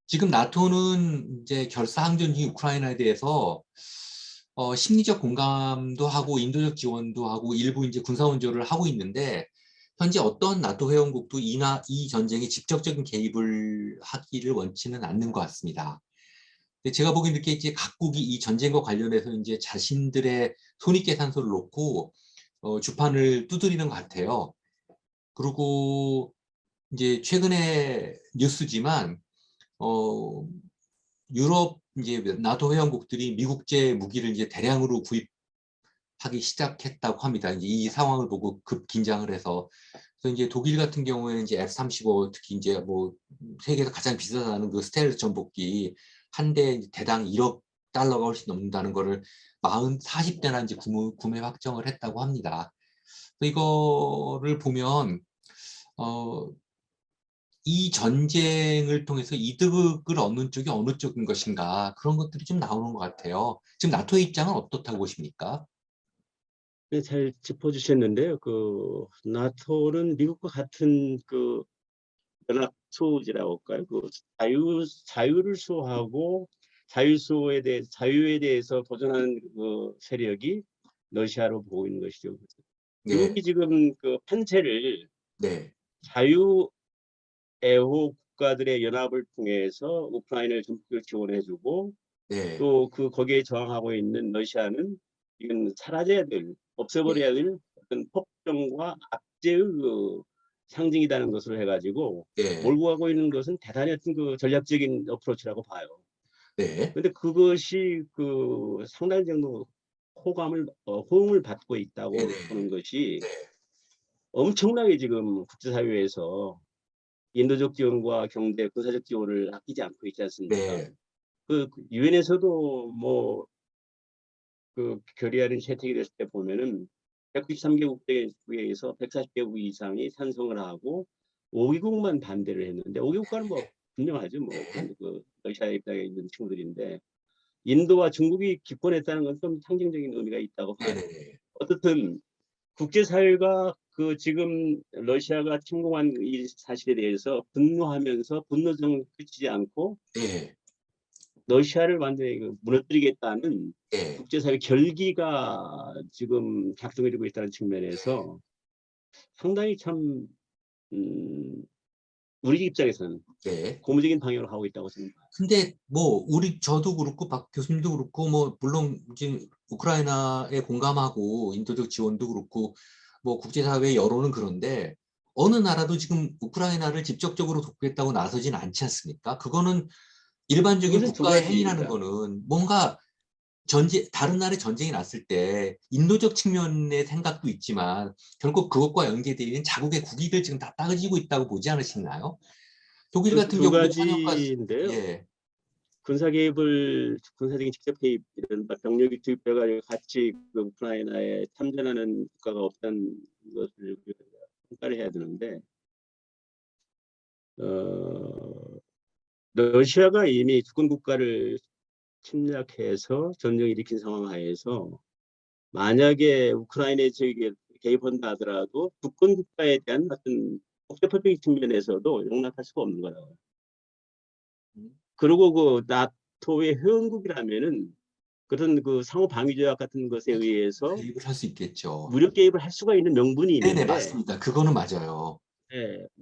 지금 나토는 이제 결사항전 중인 우크라이나에 대해서 심리적 공감도 하고 인도적 지원도 하고 일부 이제 군사 원조를 하고 있는데 현재 어떤 나토 회원국도 이 전쟁에 직접적인 개입을 하기를 원치는 않는 것 같습니다. 근데 제가 보기엔 이렇게 이제 각국이 이 전쟁과 관련해서 이제 자신들의 손익계산서를 놓고 주판을 두드리는 것 같아요. 그리고 이제 최근에 뉴스지만 어, 유럽 이제 나토 회원국들이 미국제 무기를 이제 대량으로 구입하기 시작했다고 합니다. 이제 이 상황을 보고 급 긴장을 해서 그래서 이제 독일 같은 경우에는 이제 F-35 특히 이제 뭐 세계에서 가장 비싸다는 그 스텔스 전복기 한 대 대당 1억 달러가 훨씬 넘는다는 거를 40대나 이제 구매 확정을 했다고 합니다. 그래서 이거를 보면 어, 이 전쟁을 통해서 이득을 얻는 쪽이 어느 쪽인 것인가 그런 것들이 좀 나오는 것 같아요. 지금 나토의 입장은 어떻다고 보십니까? 네, 잘 짚어주셨는데요. 그 나토는 미국과 같은 그 연합 수호지라고 할까요? 그 자유를 수호하고 자유에 대해서 도전하는 그 세력이 러시아로 보고 있는 것이죠. 네, 미국이 지금 그 판세를 네, 자유애호 국가들의 연합을 통해서 우크라이나를 전폭적으로 지원해주고 네, 또 그 거기에 저항하고 있는 러시아는 이건 사라져야 될, 없애버려야 될 어떤 폭정과 압제의 그 상징이라는 것을 해가지고 네, 몰고 가고 있는 것은 대단히 어떤 그 전략적인 어프로치라고 봐요. 네, 그런데 그것이 그 상당 정도 호응을 받고 네, 있다고 네, 보는 것이 네, 엄청나게 지금 국제사회에서 인도적 지원과 경제 군사적 지원을 아끼지 않고 있지 않습니까? 네, 그 유엔에서도 뭐 그 결의안이 채택이 됐을 때 보면은 193개국 중에서 140개국 이상이 찬성을 하고 5개국만 반대를 했는데 5개국과는 뭐 분명하죠. 뭐 네, 그 러시아 입장에 있는 친구들인데 인도와 중국이 기권했다는 건 좀 상징적인 의미가 있다고 네, 봐요. 네, 어떻든 국제사회가 그 지금 러시아가 침공한 이 사실에 대해서 분노하면서 분노정을 그치지 않고 네, 러시아를 완전히 무너뜨리겠다는 네, 국제사회 결기가 지금 작동이 되고 있다는 측면에서 상당히 참 우리 입장에서는 네. 고무적인 방향으로 가고 있다고 생각합니다. 근데 뭐 저도 그렇고 박 교수님도 그렇고 뭐 물론 지금 우크라이나에 공감하고 인도적 지원도 그렇고 뭐 국제사회 여론은 그런데 어느 나라도 지금 우크라이나를 직접적으로 돕겠다고 나서진 않지 않습니까? 그거는 일반적인 그것은 두 국가의 행위라는 가지입니다. 거는 뭔가 다른 나라의 전쟁이 났을 때 인도적 측면의 생각도 있지만 결국 그것과 연계되어 있는 자국의 국익을 지금 다 따지고 있다고 보지 않으시나요? 독일 그건 같은 두 경우도 현역과 가지인데요. 예, 군사적인 직접 개입, 이런 병력이 투입돼가지고 같이 그 우크라이나에 참전하는 국가가 없다는 것을 우리가 평가를 해야 되는데, 어, 러시아가 이미 주권 국가를 침략해서 전쟁을 일으킨 상황 하에서 만약에 우크라이나에 저에게 개입한다 하더라도 주권 국가에 대한 어떤 국제법적인 측면에서도 용납할 수가 없는 거라고요. 그리고 그 나토의 회원국이라면은 그런 그 상호 방위 조약 같은 것에 의해서 개입을 할 수 있겠죠. 무력 개입을 할 수가 있는 명분이 네네, 있는데, 맞습니다. 그거는 맞아요.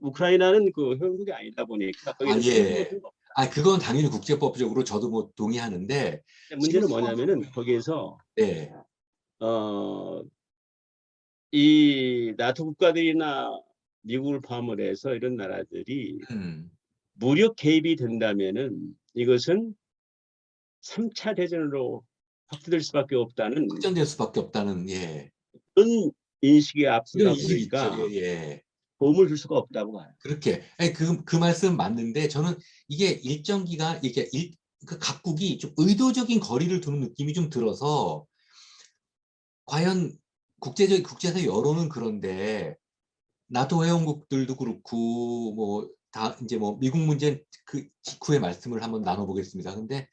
우크라이나는 그 회원국이 아니다 보니까 거기에 아, 대해서 개입할 예. 수가 없다. 아, 그건 당연히 국제법적으로 저도 뭐 동의하는데, 지금 문제는 상황을 뭐냐면은 보면, 거기에서 네, 어, 이 나토 국가들이나 미국을 포함을 해서 이런 나라들이 음, 무력 개입이 된다면은 이것은 3차 대전으로 확대될 수밖에 없다는 확전될 수밖에 없다는, 예. 그런 인식에 이런 앞서다 인식이 있죠. 보니까 예, 예. 도움을 줄 수가 없다고 봐요. 그렇게. 아니, 그 말씀 맞는데, 저는 이게 일정 기간, 이게 그 각국이 좀 의도적인 거리를 두는 느낌이 좀 들어서 과연 국제사 여론은 그런데 나토 회원국들도 그렇고 뭐 다 이제 뭐 미국 문제 그 직후에 말씀을 한번 나눠보겠습니다. 근데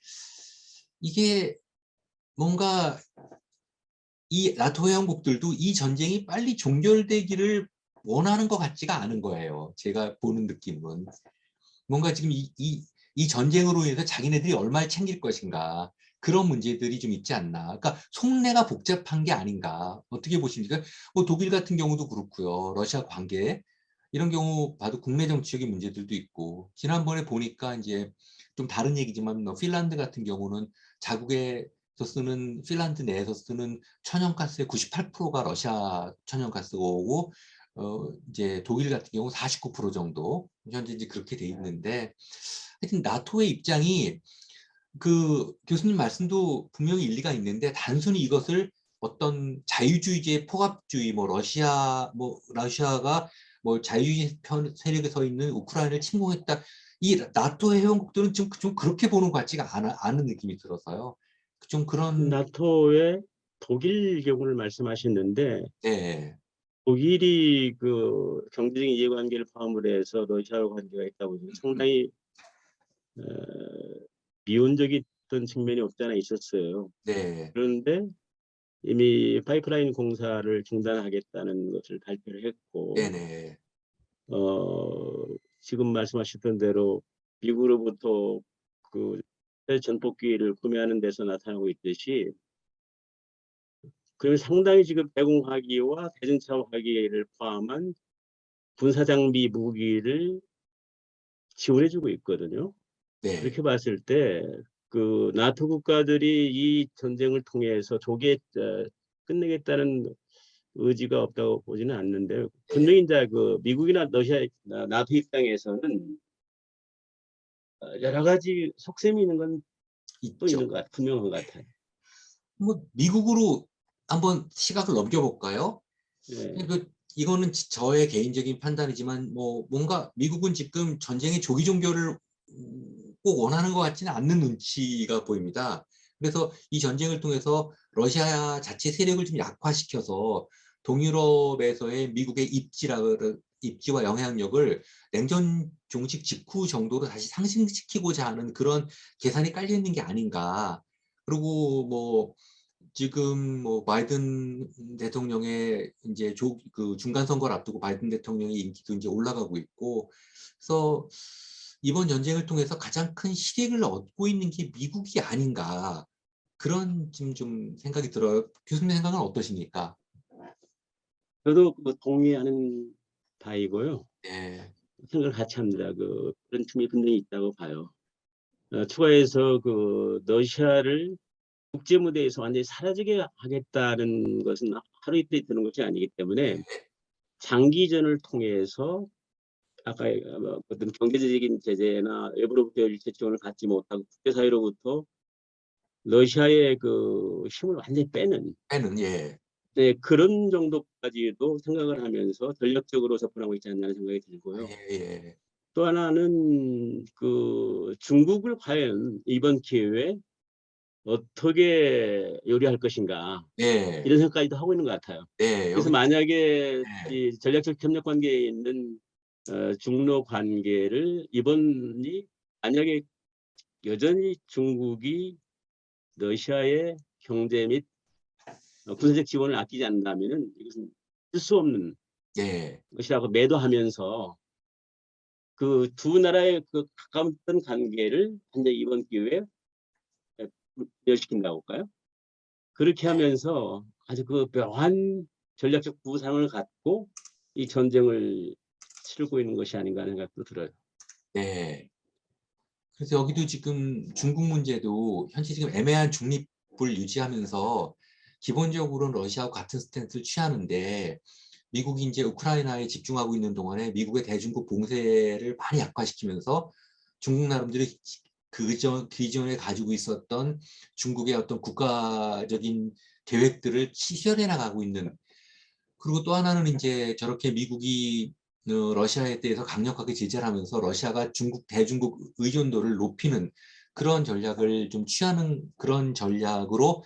이게 뭔가 이 나토 회원국들도 이 전쟁이 빨리 종결되기를 원하는 것 같지가 않은 거예요. 제가 보는 느낌은. 뭔가 지금 이 전쟁으로 인해서 자기네들이 얼마를 챙길 것인가. 그런 문제들이 좀 있지 않나. 그러니까 속내가 복잡한 게 아닌가. 어떻게 보십니까? 뭐 독일 같은 경우도 그렇고요. 러시아 관계. 이런 경우 봐도 국내 정치적인 문제들도 있고. 지난번에 보니까 이제 좀 다른 얘기지만 뭐 핀란드 같은 경우는 자국에서 쓰는 핀란드 내에서 쓰는 천연가스의 98%가 러시아 천연가스고 이제 독일 같은 경우 49% 정도 현재 이제 그렇게 돼 있는데 하여튼 나토의 입장이 그 교수님 말씀도 분명히 일리가 있는데 단순히 이것을 어떤 자유주의제 포갑주의 뭐 러시아가 뭐 자유주의 세력에 서 있는 우크라이나를 침공했다 이 나토 회원국들은 좀 그렇게 보는 것 같지가 않은 느낌이 들어서요. 좀 그런 나토의 독일 경우를 말씀하셨는데 네, 독일이 그 경제적인 이해관계를 포함을 해서 러시아와 관계가 있다 보니까 상당히 어, 미온적이던 측면이 없지 않아 있었어요. 네, 그런데 이미 파이프라인 공사를 중단하겠다는 것을 발표를 했고, 네네, 지금 말씀하셨던 대로 미국으로부터 그 전폭기를 구매하는 데서 나타나고 있듯이, 그러면 상당히 지금 대공화기와 대전차화기를 포함한 군사장비 무기를 지원해주고 있거든요. 네, 그렇게 봤을 때 그 나토 국가들이 이 전쟁을 통해서 끝내겠다는 의지가 없다고 보지는 않는데 네, 분명히 이제 그 미국이나 러시아, 나토 입장에서는 여러 가지 속셈이 있는 건 또 있는 있죠. 것 분명한 것 같아요. 뭐 미국으로 한번 시각을 넘겨볼까요? 예. 이거는 저의 개인적인 판단이지만 뭐 뭔가 미국은 지금 전쟁의 조기 종결을 꼭 원하는 것 같지는 않는 눈치가 보입니다. 그래서 이 전쟁을 통해서 러시아 자체 세력을 좀 약화시켜서 동유럽에서의 미국의 입지와 영향력을 냉전 종식 직후 정도로 다시 상승시키고자 하는 그런 계산이 깔려 있는 게 아닌가. 그리고 뭐 지금 뭐 바이든 대통령의 이제 그 중간 선거를 앞두고 바이든 대통령의 인기도 이제 올라가고 있고, 그래서 이번 전쟁을 통해서 가장 큰 실익을 얻고 있는 게 미국이 아닌가 그런 지금 좀 생각이 들어요. 교수님 생각은 어떠십니까? 저도 그 동의하는 바이고요. 네, 생각을 같이 합니다. 그런 틈이 분명히 있다고 봐요. 추가해서 그 러시아를 국제 무대에서 완전히 사라지게 하겠다는 것은 하루 이틀 되는 것이 아니기 때문에 장기전을 통해서 아까 어떤 경제적인 제재나 외부로부터 일체 지원을 받지 못하고 국제사회로부터 러시아의 그 힘을 완전히 빼는 빼는 예, 네, 그런 정도까지도 생각을 하면서 전략적으로 접근하고 있지 않나는 생각이 들고요. 예, 예, 또 하나는 그 중국을 과연 이번 기회에 어떻게 요리할 것인가 네, 이런 생각까지도 하고 있는 것 같아요. 네, 그래서 여기 만약에 네, 이 전략적 협력 관계에 있는 중로 관계를 이번이 만약에 여전히 중국이 러시아의 경제 및 군사적 지원을 아끼지 않는다면은 이것은 쓸 수 없는 네, 것이라고 매도하면서 그 두 나라의 그 가까웠던 관계를 현재 이번 기회에 부여시킨다고 할까요? 그렇게 하면서 아주 그 묘한 전략적 부상을 갖고 이 전쟁을 치르고 있는 것이 아닌가 하는 생각도 들어요. 네. 그래서 여기도 지금 중국 문제도 현재 지금 애매한 중립을 유지하면서 기본적으로는 러시아와 같은 스탠스를 취하는데 미국이 이제 우크라이나에 집중하고 있는 동안에 미국의 대중국 봉쇄를 많이 약화시키면서 중국 나름들이 기존에 가지고 있었던 중국의 어떤 국가적인 계획들을 실현해 나가고 있는 그리고 또 하나는 이제 저렇게 미국이 러시아에 대해서 강력하게 제재를 하면서 러시아가 대중국 의존도를 높이는 그런 전략을 좀 취하는 그런 전략으로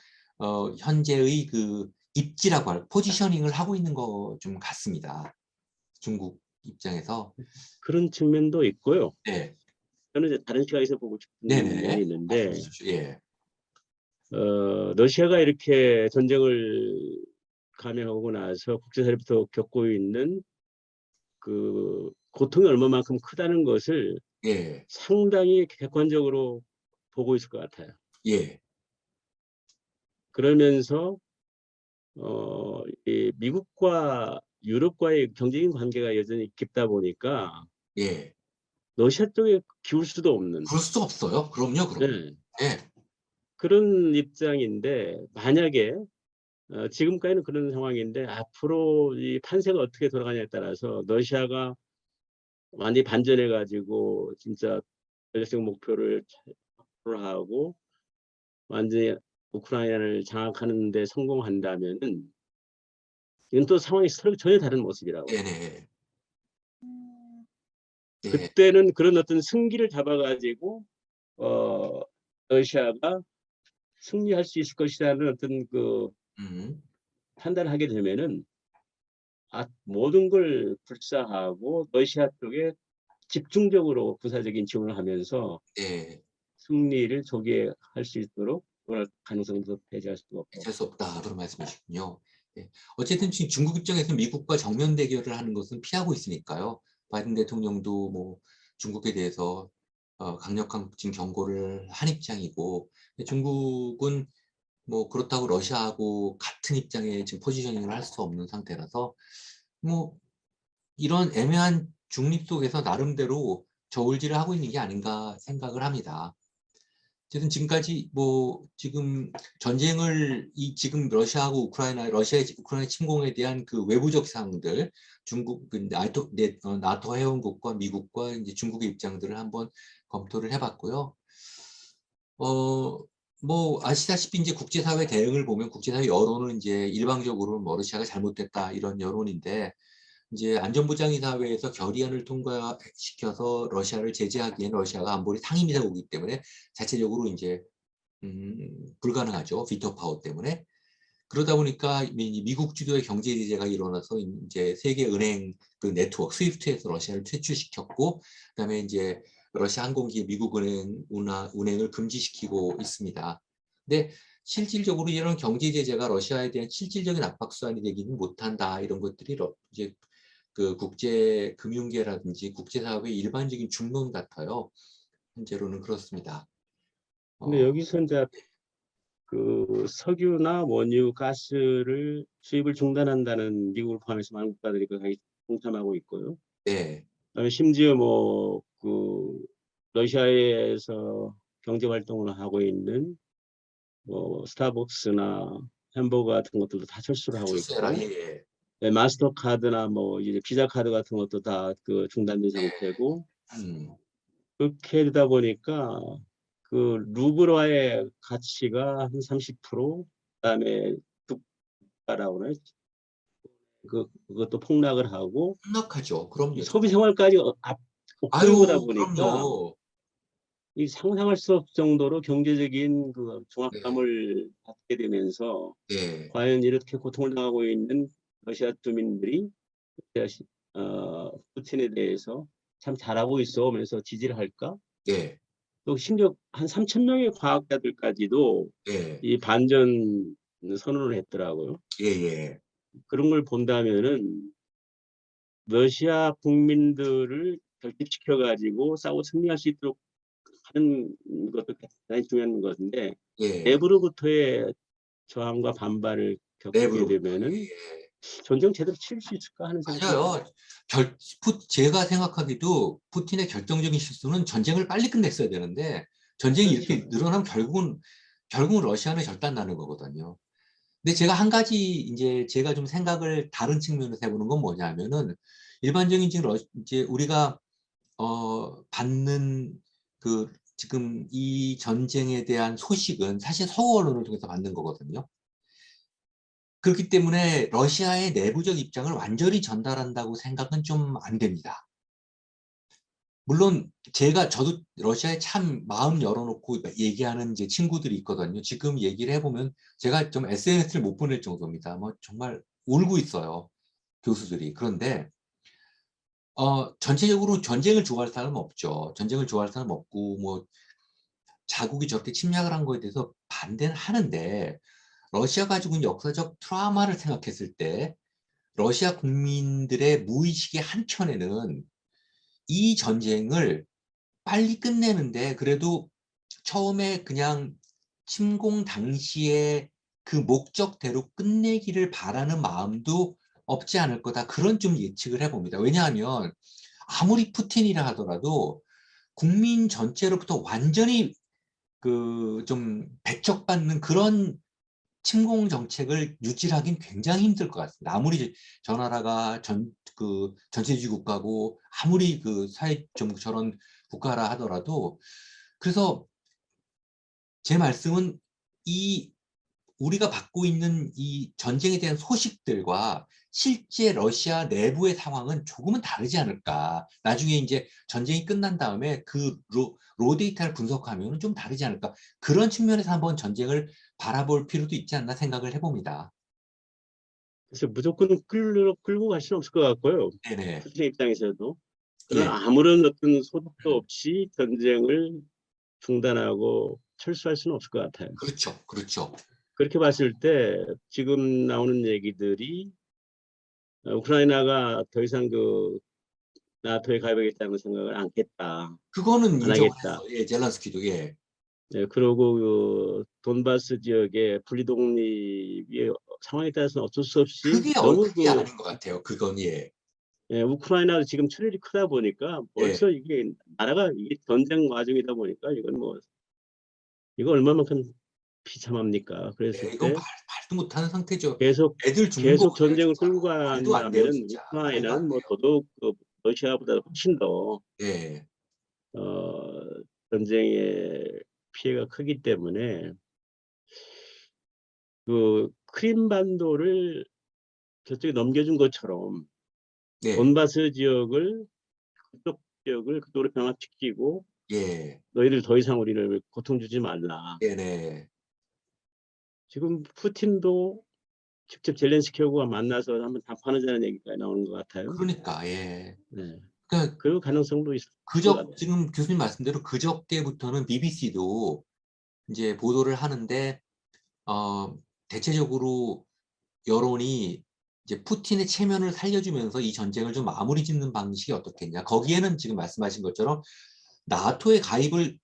현재의 그 입지라고 할 포지셔닝을 하고 있는 거 좀 같습니다. 중국 입장에서. 그런 측면도 있고요. 네. 저는 이제 다른 시각에서 보고 싶은 면이 네네. 말씀해 있는데, 주십시오. 예. 러시아가 이렇게 전쟁을 감행하고 나서 국제사회부터 겪고 있는 그 고통이 얼마만큼 크다는 것을 예. 상당히 객관적으로 보고 있을 것 같아요. 예. 그러면서 이 미국과 유럽과의 경제적인 관계가 여전히 깊다 보니까 예. 러시아 쪽에 기울 수도 없는, 그럴 수 없어요. 그럼요, 그럼요. 네, 예. 그런 입장인데, 만약에 지금까지는 그런 상황인데 앞으로 이 판세가 어떻게 돌아가냐에 따라서 러시아가 완전히 반전해 가지고 진짜 전략적 목표를 하고 완전히 우크라이나를 장악하는 데 성공한다면은 이건 또 상황이 전혀 다른 모습이라고요. 네네. 예. 그때는 그런 어떤 승기를 잡아가지고 어, 러시아가 승리할 수 있을 것이라는 어떤 그 음. 판단을 하게 되면은 모든 걸 불사하고 러시아 쪽에 집중적으로 부사적인 지원을 하면서 예. 승리를 조기에 할 수 있도록 그럴 가능성도 배제할 수가 없고. 어쩔 수 없다. 그런 말씀이시군요. 예. 어쨌든 지금 중국 입장에서 미국과 정면 대결을 하는 것은 피하고 있으니까요. 바이든 대통령도 뭐 중국에 대해서 강력한 지금 경고를 한 입장이고, 중국은 뭐 그렇다고 러시아하고 같은 입장에 지금 포지셔닝을 할 수 없는 상태라서 뭐 이런 애매한 중립 속에서 나름대로 저울질을 하고 있는 게 아닌가 생각을 합니다. 어쨌든 지금까지 뭐 지금 전쟁을 지금 러시아하고 러시아의 우크라이나 침공에 대한 그 외부적 사항들, 중국 그 나토 회원국과 미국과 이제 중국의 입장들을 한번 검토를 해봤고요. 뭐 아시다시피 이제 국제사회 대응을 보면 국제사회 여론은 이제 일방적으로 뭐 러시아가 잘못됐다 이런 여론인데, 이제 안전보장이사회에서 결의안을 통과시켜서 러시아를 제재하기에는 러시아가 안보리 상임이사국이기 때문에 자체적으로 이제 불가능하죠. 비토 파워 때문에. 그러다 보니까 미국 주도의 경제 제재가 일어나서 이제 세계 은행 그 네트워크 스위프트에서 러시아를 퇴출시켰고, 그다음에 이제 러시아 항공기의 미국 은행 운행을 금지시키고 있습니다. 근데 실질적으로 이런 경제 제재가 러시아에 대한 실질적인 압박 수단이 되기는 못한다. 이런 것들이 이제 그 국제 금융계라든지 국제사회의 일반적인 중론 같아요. 현재로는 그렇습니다. 근데 어, 여기서 이제 그 석유나 원유, 가스를 수입을 중단한다는 미국을 포함해서 많은 국가들이 거기 동참하고 있고요. 네, 그다음에 심지어 뭐 그 러시아에서 경제 활동을 하고 있는 뭐 스타벅스나 햄버거 같은 것들도 다 철수를 하고 철수해라. 예, 있고, 예. 네, 마스터카드나 뭐 이제 비자 카드 같은 것도 다 그 중단된 상태고, 음, 그렇게 되다 보니까 그 루블화의 가치가 한 30%, 그다음에 두가라고 그래. 그것도 폭락을 하고 심각하죠. 이 그럼요. 소비 생활까지 엎드린 거다 아유, 보니까 그럼요. 이 상상할 수 없을 정도로 경제적인 그 네, 종합감을 받게 되면서 네, 과연 이렇게 고통을 당하고 있는 러시아 주민들이 푸틴에 대해서 참 잘하고 있어 하면서 지지를 할까? 네, 또 심지어 한 3천 명의 과학자들까지도 네, 이 반전 선언을 했더라고요. 예, 예. 그런 걸 본다면은 러시아 국민들을 결집시켜 가지고 싸워 승리할 수 있도록 하는 것도 대단히 중요한 것인데, 예. 내부로부터의 저항과 반발을 겪게 내부로부터. 되면은 예, 예. 전쟁 제대로 치를 수 있을까 하는 생각도 듭니다. 맞아요. 제가 생각하기도 푸틴의 결정적인 실수는 전쟁을 빨리 끝냈어야 되는데, 전쟁이 그렇죠. 이렇게 늘어나면 결국은 러시아는 결단 나는 거거든요. 근데 제가 한 가지 이제 제가 좀 생각을 다른 측면에서 해보는 건 뭐냐면은, 일반적인 지금 이제 우리가 받는 그 지금 이 전쟁에 대한 소식은 사실 서구 언론을 통해서 받는 거거든요. 그렇기 때문에 러시아의 내부적 입장을 완전히 전달한다고 생각은 좀 안 됩니다. 물론 저도 러시아에 참 마음 열어놓고 얘기하는 이제 친구들이 있거든요. 지금 얘기를 해보면 제가 좀 SNS를 못 보낼 정도입니다. 뭐 정말 울고 있어요. 교수들이. 그런데 전체적으로 전쟁을 좋아할 사람은 없죠. 전쟁을 좋아할 사람은 없고 뭐 자국이 저렇게 침략을 한 거에 대해서 반대는 하는데 러시아 가지고 있는 역사적 트라우마를 생각했을 때 러시아 국민들의 무의식의 한켠에는 이 전쟁을 빨리 끝내는데 그래도 처음에 그냥 침공 당시에 그 목적대로 끝내기를 바라는 마음도 없지 않을 거다. 그런 좀 예측을 해봅니다. 왜냐하면 아무리 푸틴이라 하더라도 국민 전체로부터 완전히 그 좀 배척받는 그런 침공 정책을 유지하긴 굉장히 힘들 것 같습니다. 아무리 저 나라가 전체주의 국가고 아무리 그 사회 좀 저런 국가라 하더라도 그래서 제 말씀은 이 우리가 받고 있는 이 전쟁에 대한 소식들과 실제 러시아 내부의 상황은 조금은 다르지 않을까. 나중에 이제 전쟁이 끝난 다음에 그 로 데이터를 분석하면 좀 다르지 않을까. 그런 측면에서 한번 전쟁을 바라볼 필요도 있지 않나 생각을 해봅니다. 그래서 무조건 끌고 갈 수는 없을 것 같고요. 네네. 푸틴 입장에서도. 예. 그러나 아무런 어떤 소득도 없이 전쟁을 중단하고 철수할 수는 없을 것 같아요. 그렇죠. 그렇죠. 그렇게 봤을 때 지금 나오는 얘기들이 우크라이나가 더 이상 그 나토에 가입하겠다는 생각을 않겠다, 그거는 안 인정을 하겠다. 했어. 예, 젤란스키도. 예. 네, 그리고 그 돈바스 지역의 분리독립의 상황에 따라서는 어쩔 수 없이 너무 그게 아닌 것 같아요. 그건 예. 예, 우크라이나도 지금 출혈이 크다 보니까 예. 벌써 이게 나라가 이게 전쟁 와중이다 보니까 이건 뭐 이거 얼마만큼 비참합니까? 그랬을 예, 이건 때 말도 못하는 상태죠. 계속 애들 죽는 거 계속 보세요, 전쟁을 진짜. 끌고 말도 안 돼요, 간다면은 진짜. 말도 안 우크라이나는 뭐 돼요. 더더욱 그 러시아보다 훨씬 더 예. 어, 전쟁의 피해가 크기 때문에 그 크림반도를 저쪽에 넘겨준 것처럼 네. 돈바스 지역을 그쪽 지역을 그쪽으로 병합시키고 예. 너희들 더 이상 우리를 고통 주지 말라. 네네. 지금 푸틴도 직접 젤렌스키하고 만나서 한번 담판하자는 얘기가 나오는 것 같아요. 그러니까 예. 네. 그러니까 그 가능성도 있을 것 같아요. 지금 교수님 말씀대로 그저께부터는 BBC도 이제 보도를 하는데 어 대체적으로 여론이 이제 푸틴의 체면을 살려주면서 이 전쟁을 좀 마무리 짓는 방식이 어떻겠냐. 거기에는 지금 말씀하신 것처럼 나토에 가입을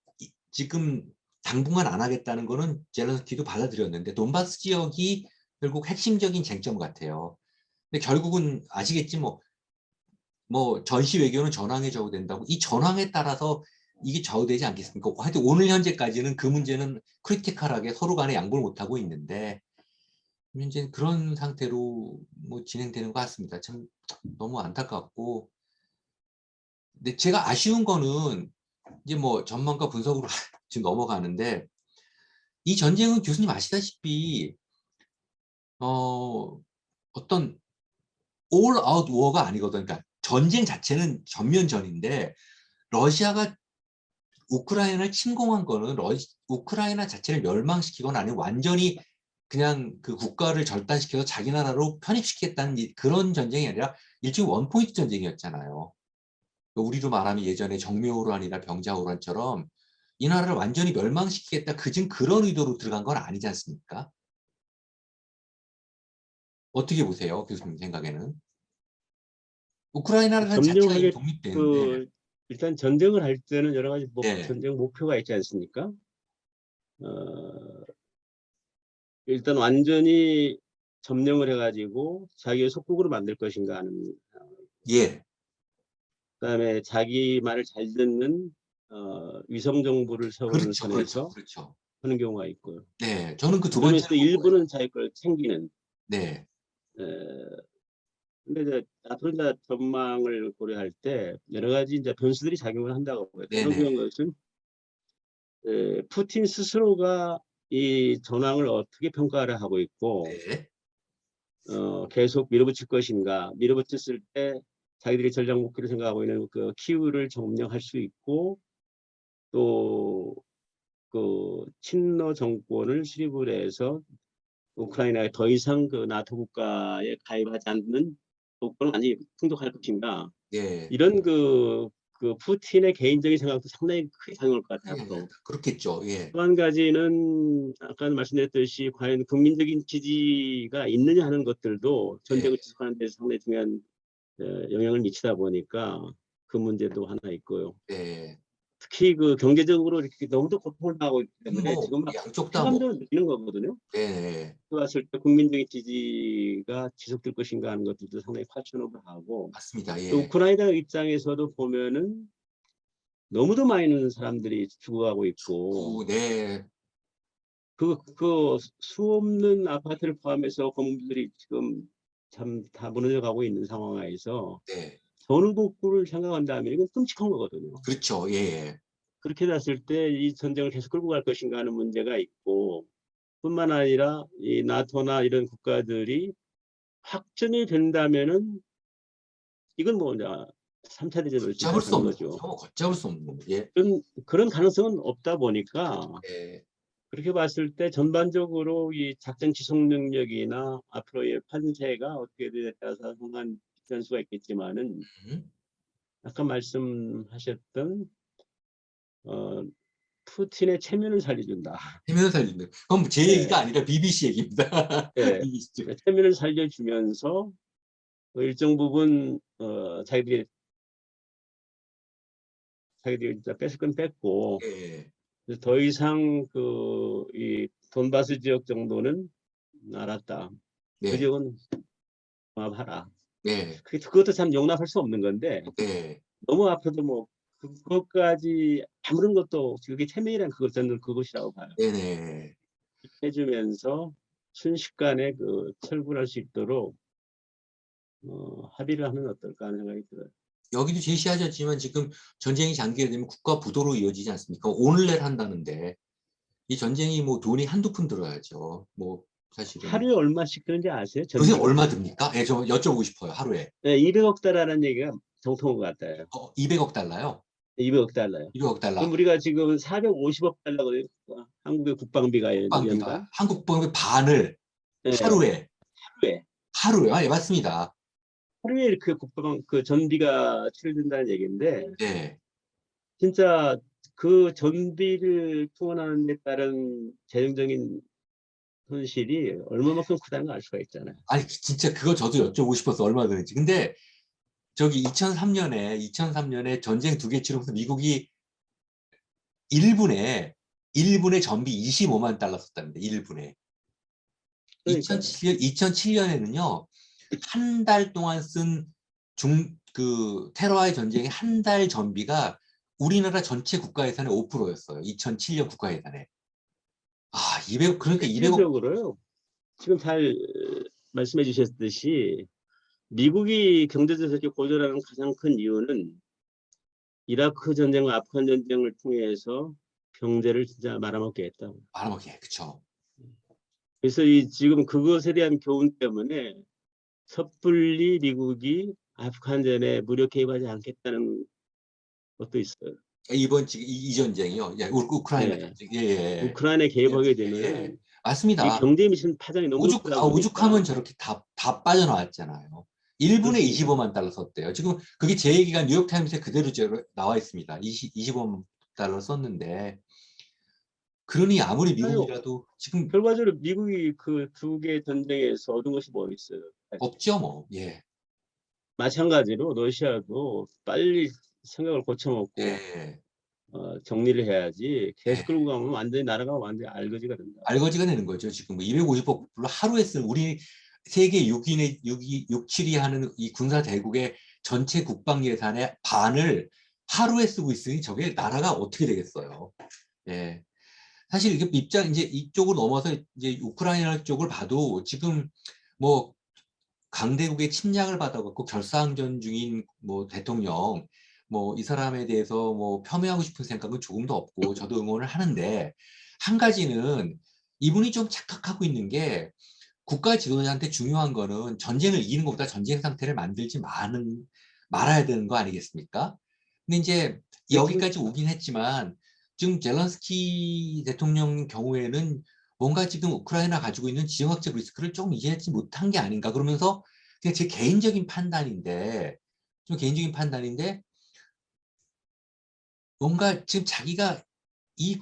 지금 당분간 안 하겠다는 거는 젤렌스키도 받아들였는데 돈바스 지역이 결국 핵심적인 쟁점 같아요. 근데 결국은 아시겠지 뭐 전시 외교는 전황에 좌우된다고 이 전황에 따라서 이게 좌우되지 않겠습니까? 하여튼 오늘 현재까지는 그 문제는 크리티컬하게 서로 간에 양보를 못하고 있는데 현재는 그런 상태로 뭐 진행되는 것 같습니다. 참 너무 안타깝고 근데 제가 아쉬운 거는 이제 뭐 전망과 분석으로 지금 넘어가는데 이 전쟁은 교수님 아시다시피 어떤 all out war가 아니거든요. 그러니까 전쟁 자체는 전면전인데 러시아가 우크라이나를 침공한 거는 우크라이나 자체를 멸망시키거나 아니면 완전히 그냥 그 국가를 절단시켜서 자기 나라로 편입시키겠다는 그런 전쟁이 아니라 일종의 원포인트 전쟁이었잖아요. 우리로 말하면 예전에 정묘호란이나 병자호란처럼 이 나라를 완전히 멸망시키겠다 그런 의도로 들어간 건 아니지 않습니까? 어떻게 보세요, 교수님 생각에는? 우크라이나라는 자체가 이미 점령하게 독립되는데, 그 일단 전쟁을 할 때는 여러 가지 네, 전쟁 목표가 있지 않습니까? 어, 일단 완전히 점령을 해가지고 자기의 속국으로 만들 것인가 하는 예, 그다음에 자기말을 잘 듣는 위성 정보를 세우는 그렇죠, 그렇죠, 선에서 그렇죠. 하는 경우가 있고요. 네, 저는 그 두 번째를 그러면서 보고요. 일부는 자기 걸 챙기는. 네, 에, 근데 이제 앞으로 이제 전망을 고려할 때 여러 가지 이제 변수들이 작용을 한다고 보여요. 가장 네네, 중요한 것은 푸틴 스스로가 이 전황을 어떻게 평가를 하고 있고 네, 계속 밀어붙일 것인가. 밀어붙였을 때 자기들이 전략 목표로 생각하고 있는 그 키우를 점령할 수 있고 또 그 친러 정권을 수립을 해서 우크라이나에 더 이상 그 나토 국가에 가입하지 않는 조건을 완전히 충족할 것인가. 예. 이런 그 푸틴의 개인적인 생각도 상당히 크게 작용할 것 같아요. 앞으로. 그렇겠죠. 예. 또 한 가지는 아까 말씀드렸듯이 과연 국민적인 지지가 있느냐 하는 것들도 전쟁을 지속하는 데 상당히 중요한 영향을 미치다 보니까 그 문제도 하나 있고요. 예. 특히 그 경제적으로 이렇게 너무도 고통을 당하고 있기 때문에 뭐 지금 막 양쪽 다 뭐. 체감적으로 느끼는 거거든요. 예. 그랬을 때 국민적인 지지가 지속될 것인가 하는 것들도 상당히 퀘스천오블하고 맞습니다. 또 예. 우크라이나 입장에서도 보면은 너무도 많은 사람들이 죽어가고 있고 네. 그 수없는 아파트를 포함해서 건물들이 지금 참 다 무너져 가고 있는 상황에서 네. 전후복구를 생각한다면 이건 끔찍한 거거든요. 그렇죠. 예. 그렇게 됐을 때 이 전쟁을 계속 끌고 갈 것인가 하는 문제가 있고 뿐만 아니라 이 나토나 이런 국가들이 확전이 된다면은 이건 뭐 이제 3차 대전으로 걷잡을 수 진출하는 없는 거죠. 거죠. 걷잡을 수 없는 거죠. 예. 그런 가능성은 없다 보니까 예. 그렇게 봤을 때 전반적으로 이 작전 지속 능력이나 앞으로의 판세가 어떻게 되냐에 따라서 상당한 변수가 있겠지만은 음. 아까 말씀하셨던 어 푸틴의 체면을 살려준다. 해면을 살리는. 그럼 제 얘기가 예. 아니라 BBC 얘기입니다. 예. BBC 쪽. 체면을 살려주면서 일정 부분 자기들이 진짜 뺏을 건 뺐고 예. 더 이상 이 돈바스 지역 정도는 알았다. 그 네. 지역은 봉합하라. 네. 그것도 참 용납할 수 없는 건데 네. 너무 앞에도 뭐 그것까지 아무런 것도 그게 체면이란 저는 그것이라고 봐요. 네네. 해주면서 순식간에 그 철군할 수 있도록 합의를 하면 어떨까 하는 생각이 들어요. 여기도 제시하셨지만 지금 전쟁이 장기화되면 국가 부도로 이어지지 않습니까? 오늘 내일 한다는데 이 전쟁이 뭐 돈이 한두 푼 들어야죠. 뭐 사실은 하루에 얼마씩 드는지 아세요? 요새 전비가? 얼마 듭니까? 예, 저 여쭤보고 싶어요. 하루에. 네, 200억 달러라는 얘기가 정통인 것 같아요. 200억 달러요? 200억 달러요. 200억 달러. 그럼 우리가 지금 450억 달러거든요. 한국의 국방비가 국방비가 연간. 한국 국방비 반을 네, 하루에 하루에. 하루에 예, 맞습니다. 하루에 이렇게 그 전비가 치러진다는 얘기인데 네. 진짜 그 전비를 투혼하는 데 따른 재정적인 손실이 얼마만큼 크다는 걸 알 수가 있잖아요. 아니 진짜 그거 저도 여쭤보고 싶어서 얼마 드는지. 근데 저기 2003년에 전쟁 두 개 치르면서 미국이 1분에 전비 25만 달러 썼답니다. 1분에. 그러니까요. 2007년에는요. 한 달 동안 쓴 테러와의 전쟁의 한 달 전비가 우리나라 전체 국가 예산의 5%였어요. 2007년 국가 예산에. 200억, 그러니까 200억. 실질적으로요. 지금 잘 말씀해 주셨듯이 미국이 경제적으로 고전하는 가장 큰 이유는 이라크 전쟁과 아프간 전쟁을 통해서 경제를 진짜 말아먹게 했다. 말아먹게, 그쵸. 그래서 지금 그것에 대한 교훈 때문에 섣불리 미국이 아프간전에 무력 개입하지 않겠다는 것도 있어요. 이번 이 전쟁이요. 예, 우크라이나 네. 전쟁. 예, 예. 우크라이나에 예, 개입하게 예. 되면은 이 맞습니다. 경제에 미치는 파장이 너무 크다 오죽하면 보니까 저렇게 다 빠져나왔잖아요. 1분에 그렇습니다. 25만 달러 썼대요. 지금 그게 제 얘기가 뉴욕타임스에 그대로 나와 있습니다. 25만 달러 썼는데, 그러니 아무리 아니, 미국이라도 지금 결과적으로 미국이 그 두 개 전쟁에서 얻은 것이 뭐 있어요? 없죠, 뭐. 예. 마찬가지로 러시아도 빨리 생각을 고쳐먹고 예. 정리를 해야지 예. 계속 끌고 가면 완전히 나라가 완전히 알거지가 된다. 알거지가 되는 거죠. 지금 뭐 250억 불로 하루에 쓰는 우리 세계 6인의 6, 7위 하는 이 군사 대국의 전체 국방 예산의 반을 하루에 쓰고 있으니 저게 나라가 어떻게 되겠어요. 예. 사실 이게 이제 이쪽으로 넘어서 이제 우크라이나 쪽을 봐도 지금 뭐 강대국의 침략을 받아갖고 결사항전 중인 뭐 대통령 뭐 이 사람에 대해서 뭐 폄훼하고 싶은 생각은 조금도 없고 저도 응원을 하는데 한 가지는 이분이 좀 착각하고 있는 게 국가 지도자한테 중요한 거는 전쟁을 이기는 것보다 전쟁 상태를 만들지 말아야 되는 거 아니겠습니까? 근데 이제 네, 지금 여기까지 오긴 했지만 지금 젤런스키 대통령 경우에는 뭔가 지금 우크라이나 가지고 있는 지정학적 리스크를 조금 이해하지 못한 게 아닌가 그러면서 그냥 제 개인적인 판단인데 좀 개인적인 판단인데 뭔가 지금 자기가 이,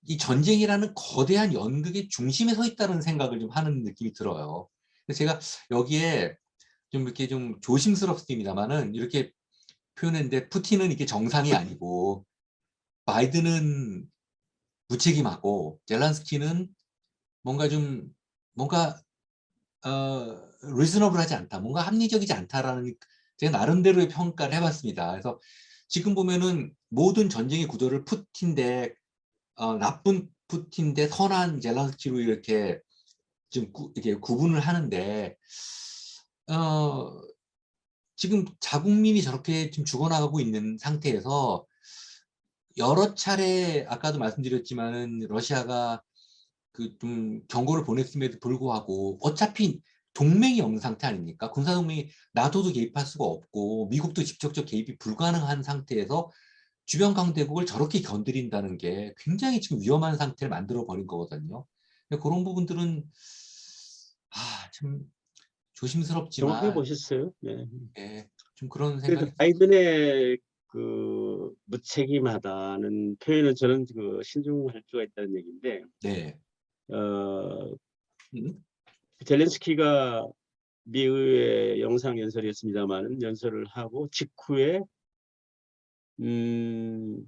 이 전쟁이라는 거대한 연극의 중심에 서 있다는 생각을 좀 하는 느낌이 들어요. 그래서 제가 여기에 좀 이렇게 좀 조심스럽습니다만은 이렇게 표현했는데 푸틴은 이게 정상이 아니고 바이든은 무책임하고 젤란스키는 뭔가 좀 뭔가 리즈너블하지 않다. 뭔가 합리적이지 않다라는 제가 나름대로의 평가를 해봤습니다. 그래서 지금 보면은 모든 전쟁의 구도를 푸틴 대 나쁜 푸틴 대 선한 젤란스키로 이렇게 좀 이렇게 구분을 하는데 어, 지금 자국민이 저렇게 지금 죽어나가고 있는 상태에서 여러 차례 아까도 말씀드렸지만은 러시아가 그 좀 경고를 보냈음에도 불구하고 어차피 동맹이 없는 상태 아닙니까? 군사동맹이 나토도 개입할 수가 없고 미국도 직접적 개입이 불가능한 상태에서 주변 강대국을 저렇게 건드린다는 게 굉장히 지금 위험한 상태를 만들어 버린 거거든요. 그런 부분들은 참 정확하게 조심스럽지만 보셨어요. 네. 예, 좀 그런 그래서 생각이 바이든의 그 무책임하다는 표현은 저는 그 신중할 필요가 있다는 얘기인데, 네. 어, 음, 젤렌스키가 미의회 영상 연설이었습니다만은 연설을 하고 직후에 음,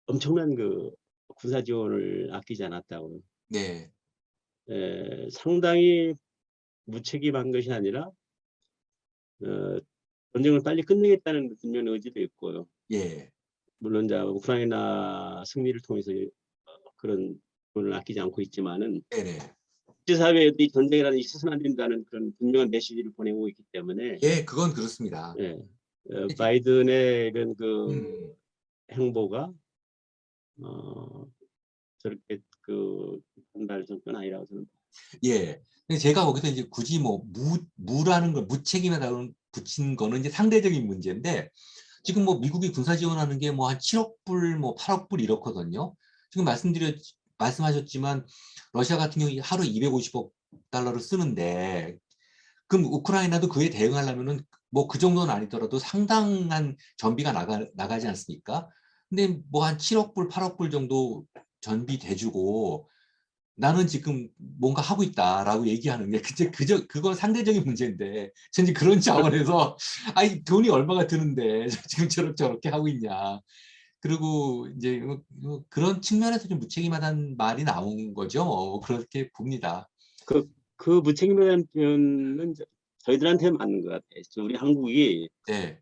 엄청난 그 군사 지원을 아끼지 않았다고. 네. 상당히 무책임한 것이 아니라 전쟁을 빨리 끝내겠다는 분명한 의지도 있고요. 예. 물론 이제 우크라이나 승리를 통해서 그런 돈을 아끼지 않고 있지만은 네네. 국제사회에도 이 전쟁이라는 있어서는 안 된다는 그런 분명한 메시지를 보내고 있기 때문에 예, 그건 그렇습니다. 예, 이제, 바이든의 이런 그 음, 행보가 어, 저렇게 그 한달 정도는 아니라고 저는. 예. 근데 제가 거기서 이제 굳이 뭐, 무라는 걸, 무책임하다고 붙인 거는 이제 상대적인 문제인데, 지금 뭐 미국이 군사 지원하는 게 뭐 한 7억 불, 뭐 8억 불 이렇거든요. 지금 말씀하셨지만, 러시아 같은 경우 하루 250억 달러를 쓰는데, 그럼 우크라이나도 그에 대응하려면은 뭐 그 정도는 아니더라도 상당한 전비가 나가지 않습니까? 근데 뭐 한 7억 불, 8억 불 정도 전비 대주고 나는 지금 뭔가 하고 있다라고 얘기하는 게 그건 상대적인 문제인데 전지 그런 차원에서 아니 돈이 얼마가 드는데 지금 저렇게 하고 있냐. 그리고 이제 그런 측면에서 좀 무책임하다는 말이 나온 거죠. 그렇게 봅니다. 그 무책임한 표현은 저희들한테 맞는 것 같아요. 우리 네,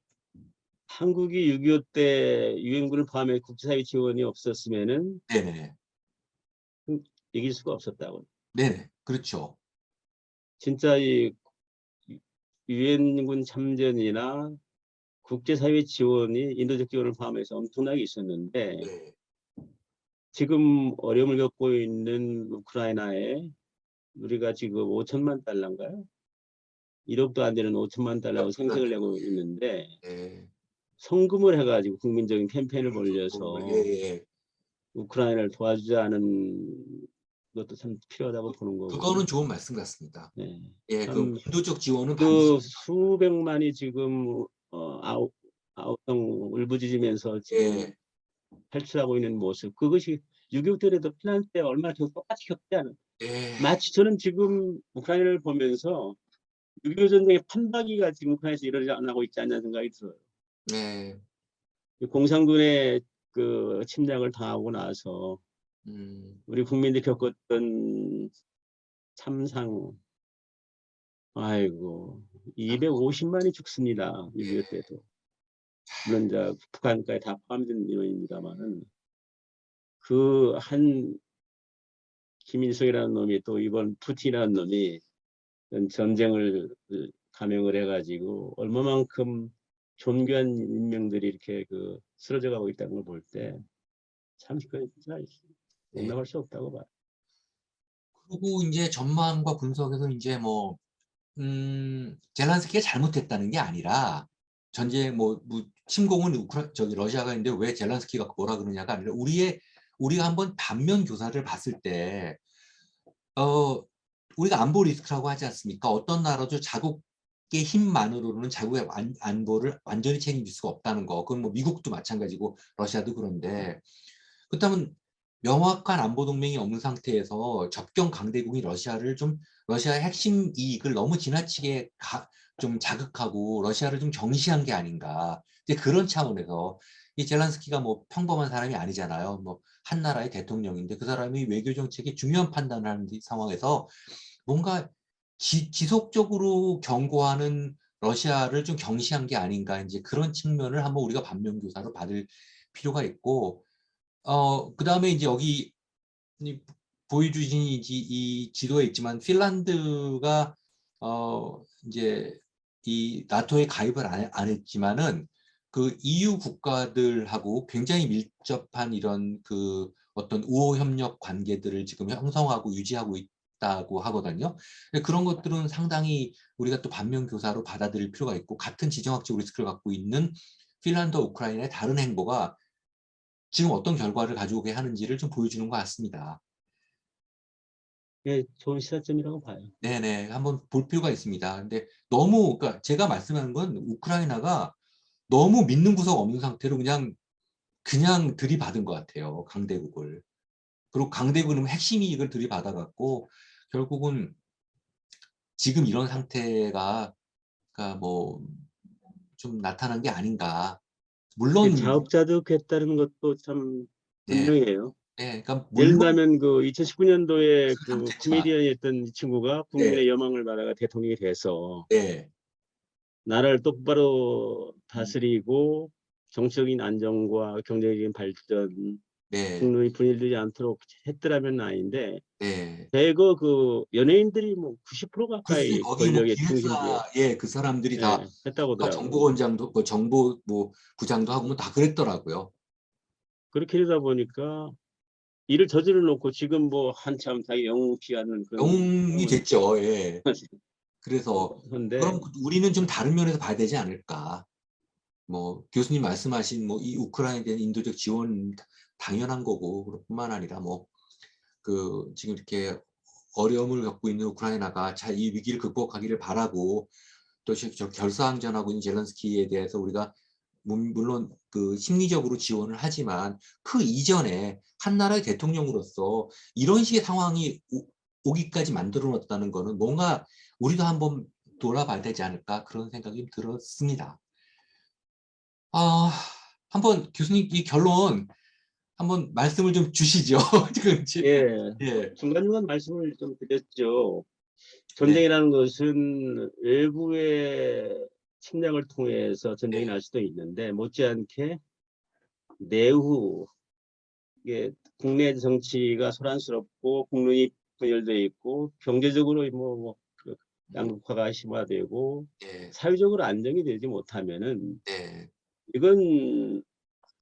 한국이 6.25 때 유엔군을 포함해 국제사회 지원이 없었으면은 네네, 이길 수가 없었다고. 네네, 그렇죠. 진짜 이 유엔군 참전이나 국제사회 지원이 인도적 지원을 포함해서 엄청나게 있었는데 네, 지금 어려움을 겪고 있는 우크라이나에 우리가 지금 5천만 달러인가요? 1억도 안 되는 5천만 달러고 생색을 내고 있는데 네, 성금을 해가지고 국민적인 캠페인을 예, 벌려서 예. 우크라이나를 도와주자는 것도 참 필요하다고 보는 거고. 그거는 좋은 말씀 같습니다. 네. 예, 그 참 인도적 지원은 반드시 그 수백만이 지금 아우성 울부짖으면서 지금 예, 탈출하고 있는 모습, 그것이 6.25 때도 피난 때 얼마나 똑같이 겪지 않은. 예, 마치 저는 지금 우크라이나를 보면서 6.25 전쟁의 판박이가 지금 우크라이나에서 일어나고 있지 않냐는 생각이 들어요. 예, 공산군의 그 침략을 당하고 나서 음, 우리 국민들이 겪었던 참상, 아이고, 아이고, 250만이 죽습니다. 6.25 예, 때도. 물론 이제 북한까지 다 포함된 인원입니다만은 그 한 김일성이라는 놈이 또 이번 푸틴이라는 놈이 전쟁을 감행을 해가지고 얼마만큼 존귀한 인명들이 이렇게 그 쓰러져 가고 있다는 걸 볼 때 참 그 진짜 예. 용납할 수 없다고 봐요. 그리고 이제 전망과 분석에서 이제 뭐 젤란스키가 잘못했다는 게 아니라 전쟁 뭐 침공은 저기 러시아가 있는데 왜 젤란스키가 뭐라 그러냐가 아니라 우리가 한번 반면 교사를 봤을 때 우리가 안보 리스크라고 하지 않습니까? 어떤 나라도 자국의 힘만으로는 자국의 안보를 완전히 책임질 수가 없다는 거. 그건 뭐 미국도 마찬가지고 러시아도 그런데 그렇다면 명확한 안보 동맹이 없는 상태에서 접경 강대국이 러시아의 핵심 이익을 너무 지나치게 좀 자극하고 러시아를 좀 경시한 게 아닌가. 이제 그런 차원에서 이 젤란스키가 뭐 평범한 사람이 아니잖아요. 뭐 한 나라의 대통령인데 그 사람이 외교 정책에 중요한 판단을 하는 상황에서 뭔가 지속적으로 경고하는 러시아를 좀 경시한 게 아닌가. 이제 그런 측면을 한번 우리가 반면교사로 받을 필요가 있고 그다음에 이제 여기 보여주신 이 지도에 있지만 핀란드가 이제 이 나토에 가입을 안 했지만은 그 EU 국가들하고 굉장히 밀접한 이런 그 어떤 우호 협력 관계들을 지금 형성하고 유지하고 있다고 하거든요. 그런 것들은 상당히 우리가 또 반면 교사로 받아들일 필요가 있고 같은 지정학적 리스크를 갖고 있는 핀란드와 우크라이나의 다른 행보가 지금 어떤 결과를 가져오게 하는지를 좀 보여주는 것 같습니다. 예, 좋은 시사점이라고 봐요. 네네, 한번 볼 필요가 있습니다. 근데 너무, 그러니까 제가 말씀하는 건 우크라이나가 너무 믿는 구석 없는 상태로 그냥 들이받은 것 같아요. 강대국을. 그리고 강대국은 핵심 이익을 들이받아갖고 결국은 지금 이런 상태가 그러니까 뭐 좀 나타난 게 아닌가. 물론, 자업자득했다는 것도 참 네, 분명해요. 네, 그러니까 예를 물론 들면 그 2019년도에 그 그 상태차. 코미디언이었던 이 친구가 네, 국민의 여망을 받아가 대통령이 돼서 네, 나라를 똑바로 음, 다스리고 정적인 안정과 경제적인 발전, 네, 국민이 분열되지 않도록 했더라면 아닌데 네. 대거 그 연예인들이 뭐 90% 글쎄, 가까이 거기 뭐 권력의 중심지에 기획사에 그 사람들이 다 했다고 하더라고요. 정보원장도, 뭐 정보 뭐 부장도 하고 뭐 다 그랬더라고요. 그렇게 되다 보니까 일을 저질러 놓고 지금 뭐 한참 자기 영웅 피하는 그런 영웅이 상황은 됐죠. 예. 그래서 한데 그럼 우리는 좀 다른 면에서 봐야 되지 않을까. 뭐 교수님 말씀하신 뭐 이 우크라이나에 대한 인도적 지원 당연한 거고 그뿐만 아니라 뭐 그 지금 이렇게 어려움을 겪고 있는 우크라이나가 잘 이 위기를 극복하기를 바라고 또 저 결사항전하고 있는 젤렌스키에 대해서 우리가 물론 그 심리적으로 지원을 하지만 그 이전에 한 나라의 대통령으로서 이런 식의 상황이 오기까지 만들어 놨다는 거는 뭔가 우리도 한번 돌아봐야 되지 않을까 그런 생각이 들었습니다. 아, 한번 교수님 이 결론 한번 말씀을 좀 주시죠. 예, 예, 중간중간 말씀을 좀 드렸죠. 네, 전쟁이라는 것은 외부의 침략을 통해서 전쟁이 네, 날 수도 있는데 못지않게 내후 이게 국내 정치가 소란스럽고 국론이 분열돼 있고 경제적으로 그 음, 양극화가 심화되고 네, 사회적으로 안정이 되지 못하면은 네, 이건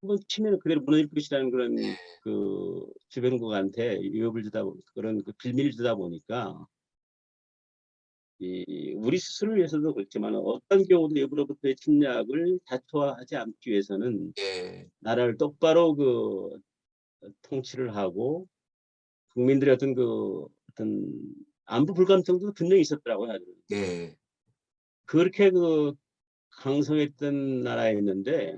한번 치면 그대로 무너질 것이라는 네, 그런 그 주변국한테 위협을 주다 그런 그 빌미를 주다 보니까 이 우리 스스로를 위해서도 그렇지만 어떤 경우도 외부로부터의 침략을 자초하지 않기 위해서는 네, 나라를 똑바로 그 통치를 하고 국민들의 어떤 안보 불감증도 분명히 있었더라고요. 아주. 네, 그렇게 그 강성했던 나라였는데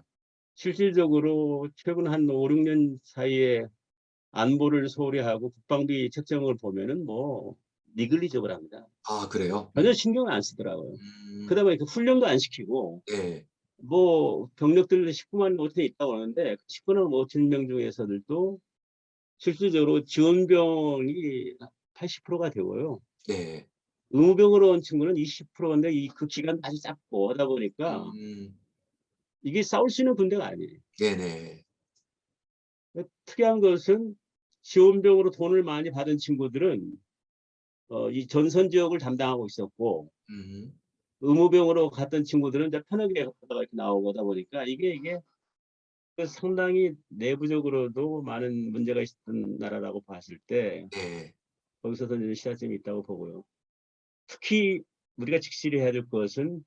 실질적으로 최근 한 5, 6년 사이에 안보를 소홀히 하고 국방비 책정을 보면은 뭐 니글리저블 합니다. 아, 그래요? 전혀 신경을 안 쓰더라고요. 음, 그러다 보니까 훈련도 안 시키고 네, 뭐 병력들 19만 5천 있다고 하는데 19만 5천 명 중에서들도 실질적으로 지원병이 80%가 되고요. 네, 의무병으로 온 친구는 20%인데 그 기간 아주 짧고 하다 보니까 음, 이게 싸울 수 있는 군대가 아니에요. 네네, 특이한 것은 지원병으로 돈을 많이 받은 친구들은 이 전선 지역을 담당하고 있었고 음, 의무병으로 갔던 친구들은 이제 편하게 하다가 이렇게 나오고 하다 보니까 이게 그 상당히 내부적으로도 많은 문제가 있었던 나라라고 봤을 때 네, 거기서도 이제 시사점이 있다고 보고요. 특히 우리가 직시를 해야 될 것은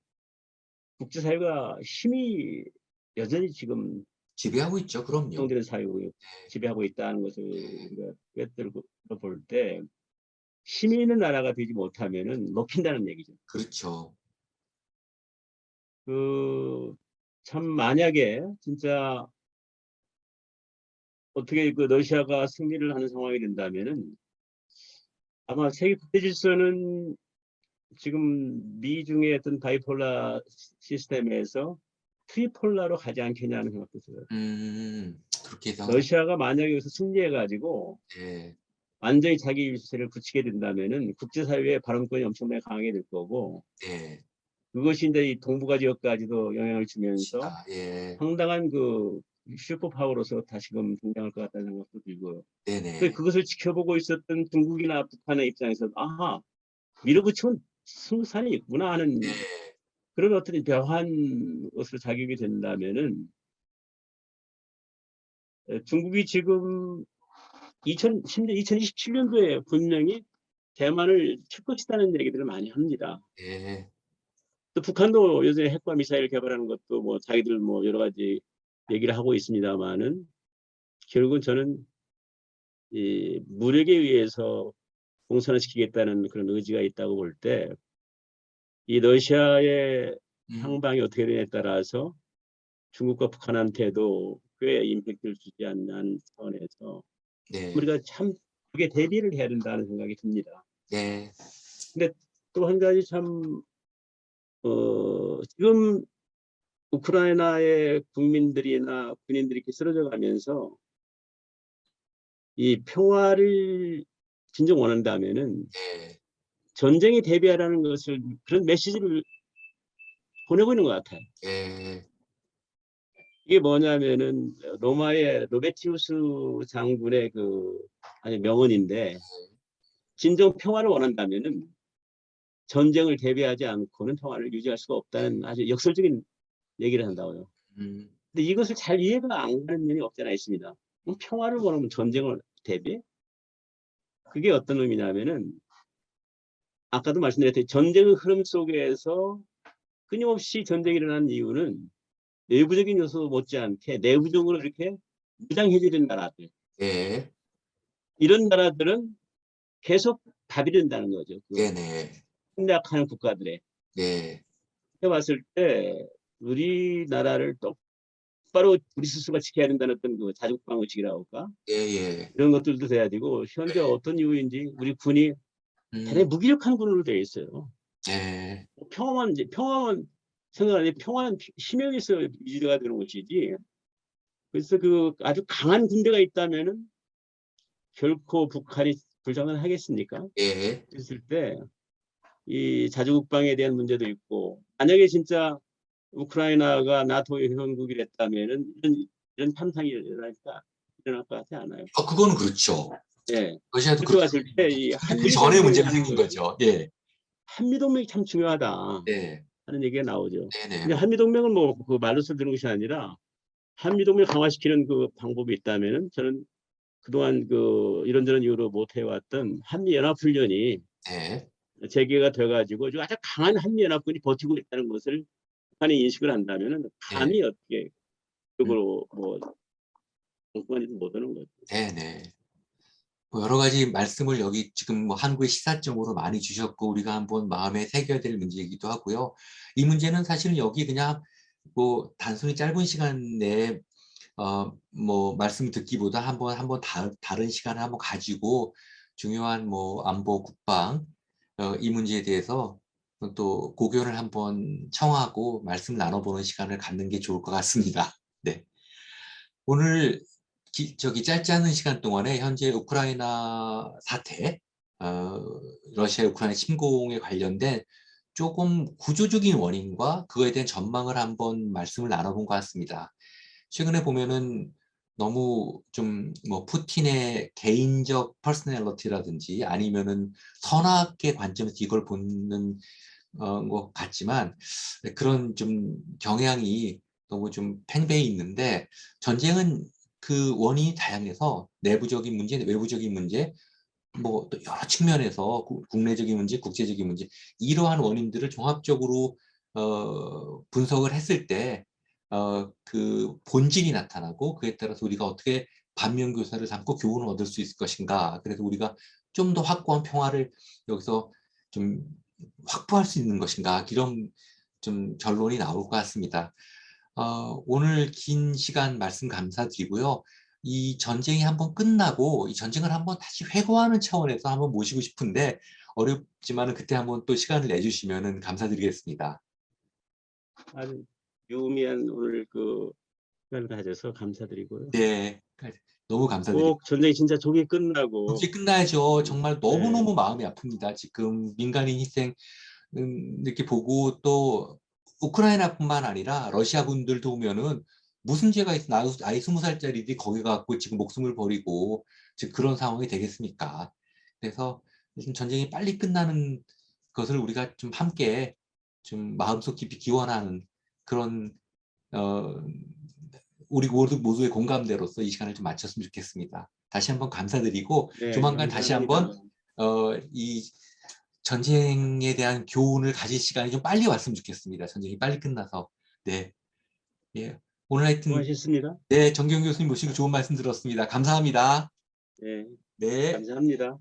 국제사회가 힘이 여전히 지금 지배하고 있죠. 그럼요. 형제는 사회를 지배하고 있다는 것을 우리가 꿰뚫고 볼 때 힘이 있는 나라가 되지 못하면은 먹힌다는 얘기죠. 그렇죠. 참 만약에 진짜 어떻게 그 러시아가 승리를 하는 상황이 된다면은 아마 세계 국제 질서는 지금 미중의 어떤 바이폴라 시스템에서 트리폴라로 가지 않겠냐 하는 생각도 들어요. 그렇게 해서 러시아가 만약에 여기서 승리해가지고 네. 완전히 자기 유세를 굳히게 된다면은 국제사회의 발언권이 엄청나게 강하게 될 거고 네. 그것이 이제 이 동북아 지역까지도 영향을 주면서 시다. 예. 상당한 그 슈퍼파워로서 다시금 등장할 것 같다는 생각도 들고요. 네네. 그것을 지켜보고 있었던 중국이나 북한의 입장에서 아하 밀어붙이면 승산이 있구나 하는 네. 그런 어떤 묘한 것으로 작용이 된다면은 중국이 지금 심지어 2027년도에 분명히 대만을 칠 것이라는 얘기들을 많이 합니다. 네. 또 북한도 요새 핵과 미사일 개발하는 것도 뭐 자기들 뭐 여러 가지 얘기를 하고 있습니다만은 결국은 저는 이 무력에 의해서 공산화시키겠다는 그런 의지가 있다고 볼 때 이 러시아의 향방이 어떻게 되냐에 따라서 중국과 북한한테도 꽤 임팩트를 주지 않는 차원에서 네. 우리가 참 그게 대비를 해야 된다는 생각이 듭니다. 네. 근데 또 한 가지 참 지금 우크라이나의 국민들이나 군인들이 이렇게 쓰러져 가면서 이 평화를 진정 원한다면은 네. 전쟁에 대비하라는 것을 그런 메시지를 보내고 있는 것 같아요. 네. 이게 뭐냐면은 로마의 로베티우스 장군의 아니 명언인데 진정 평화를 원한다면은 전쟁을 대비하지 않고는 평화를 유지할 수가 없다는 아주 역설적인 얘기를 한다고요. 음. 근데 이것을 잘 이해가 안 가는 면이 없지 않아 있습니다. 평화를 원하면 전쟁을 대비해? 그게 어떤 의미냐면은 아까도 말씀드렸듯이 전쟁의 흐름 속에서 끊임없이 전쟁이 일어나는 이유는 내부적인 요소 못지않게 내부적으로 이렇게 무장해제된 나라들 네. 이런 나라들은 계속 밥이 된다는 거죠. 네네. 침략하는 국가들에 네. 해봤을 때 우리나라를 똑바로 우리 스스로가 지켜야 된다는 어떤 자주국방 의식이라고 할까 예예. 이런 것들도 돼야 되고 네. 현재 어떤 이유인지 우리 군이 대단히 무기력한 군으로 되어 있어요. 네. 평화만 생각하는데 평화는 힘에서 유지가 되는 것이지. 그래서 아주 강한 군대가 있다면은 결코 북한이 불장난 하겠습니까? 예. 그랬을 때 이 자주국방에 대한 문제도 있고 만약에 진짜 우크라이나가 나토의 회원국이 됐다면은 이런 판상이 일어날 것 같지 않아요. 그거는 그렇죠. 예. 러시아도 그렇게 그렇게 봤을 때 이 근데 그 전에 문제가 한미동맹이라는 생긴 것이 거죠. 예. 한미동맹이 참 중요하다 네. 하는 얘기가 나오죠. 네네. 근데 한미동맹은 뭐 말로써 드는 것이 아니라 한미동맹을 강화시키는 방법이 있다면은 저는 그동안 이런저런 이유로 못 해왔던 한미연합훈련이 네. 재개가 돼가지고 아주 강한 한미연합군이 버티고 있다는 것을 북한이 인식을 한다면은 네. 감히 어떻게 음. 쪽으로 정권이 못 오는 거죠. 네네. 뭐 여러 가지 말씀을 여기 지금 뭐 한국의 시사점으로 많이 주셨고 우리가 한번 마음에 새겨야 될 문제이기도 하고요. 이 문제는 사실은 여기 그냥 뭐 단순히 짧은 시간 내에 뭐 말씀 듣기보다 한번 다른 시간을 한번 가지고 중요한 뭐 안보 국방 이 문제에 대해서 또 고견을 한번 청하고 말씀을 나눠보는 시간을 갖는 게 좋을 것 같습니다. 네. 오늘 저기 짧지 않은 시간 동안에 현재 우크라이나 사태, 러시아 우크라이나 침공에 관련된 조금 구조적인 원인과 그거에 대한 전망을 한번 말씀을 나눠본 것 같습니다. 최근에 보면은 너무 좀 뭐 푸틴의 개인적 퍼스널리티라든지 아니면은 선악의 관점에서 이걸 보는 것 같지만 그런 좀 경향이 너무 좀 팽배해 있는데 전쟁은 그 원인이 다양해서 내부적인 문제, 외부적인 문제, 뭐 또 여러 측면에서 국내적인 문제, 국제적인 문제 이러한 원인들을 종합적으로 분석을 했을 때 그 본질이 나타나고 그에 따라서 우리가 어떻게 반면교사를 삼고 교훈을 얻을 수 있을 것인가. 그래서 우리가 좀 더 확고한 평화를 여기서 좀 확보할 수 있는 것인가. 이런 좀 결론이 나올 것 같습니다. 오늘 긴 시간 말씀 감사드리고요. 이 전쟁이 한번 끝나고 이 전쟁을 한번 다시 회고하는 차원에서 한번 모시고 싶은데 어렵지만은 그때 한번 또 시간을 내주시면 감사드리겠습니다. 아주 유의미한 오늘 그 시간을 가져서 감사드리고요. 네, 너무 감사드립니다. 꼭 전쟁이 진짜 조기 끝나고 혹시 끝나야죠. 네. 정말 너무너무 마음이 아픕니다. 지금 민간인 희생 이렇게 보고 또 우크라이나뿐만 아니라 러시아 군들도 보면은 무슨 죄가 있어 아이 20살짜리들이 거기 가고 지금 목숨을 버리고 지금 그런 상황이 되겠습니까? 그래서 좀 전쟁이 빨리 끝나는 것을 우리가 좀 함께 좀 마음속 깊이 기원하는 그런 우리 모두의 공감대로서 이 시간을 좀 마쳤으면 좋겠습니다. 다시 한번 감사드리고 네, 조만간 다시 감사합니다. 한번 이 전쟁에 대한 교훈을 가질 시간이 좀 빨리 왔으면 좋겠습니다. 전쟁이 빨리 끝나서. 네. 예. 오늘 하여튼 수고하셨습니다. 네, 정경 교수님 모시고 좋은 말씀 들었습니다. 감사합니다. 네, 네. 감사합니다.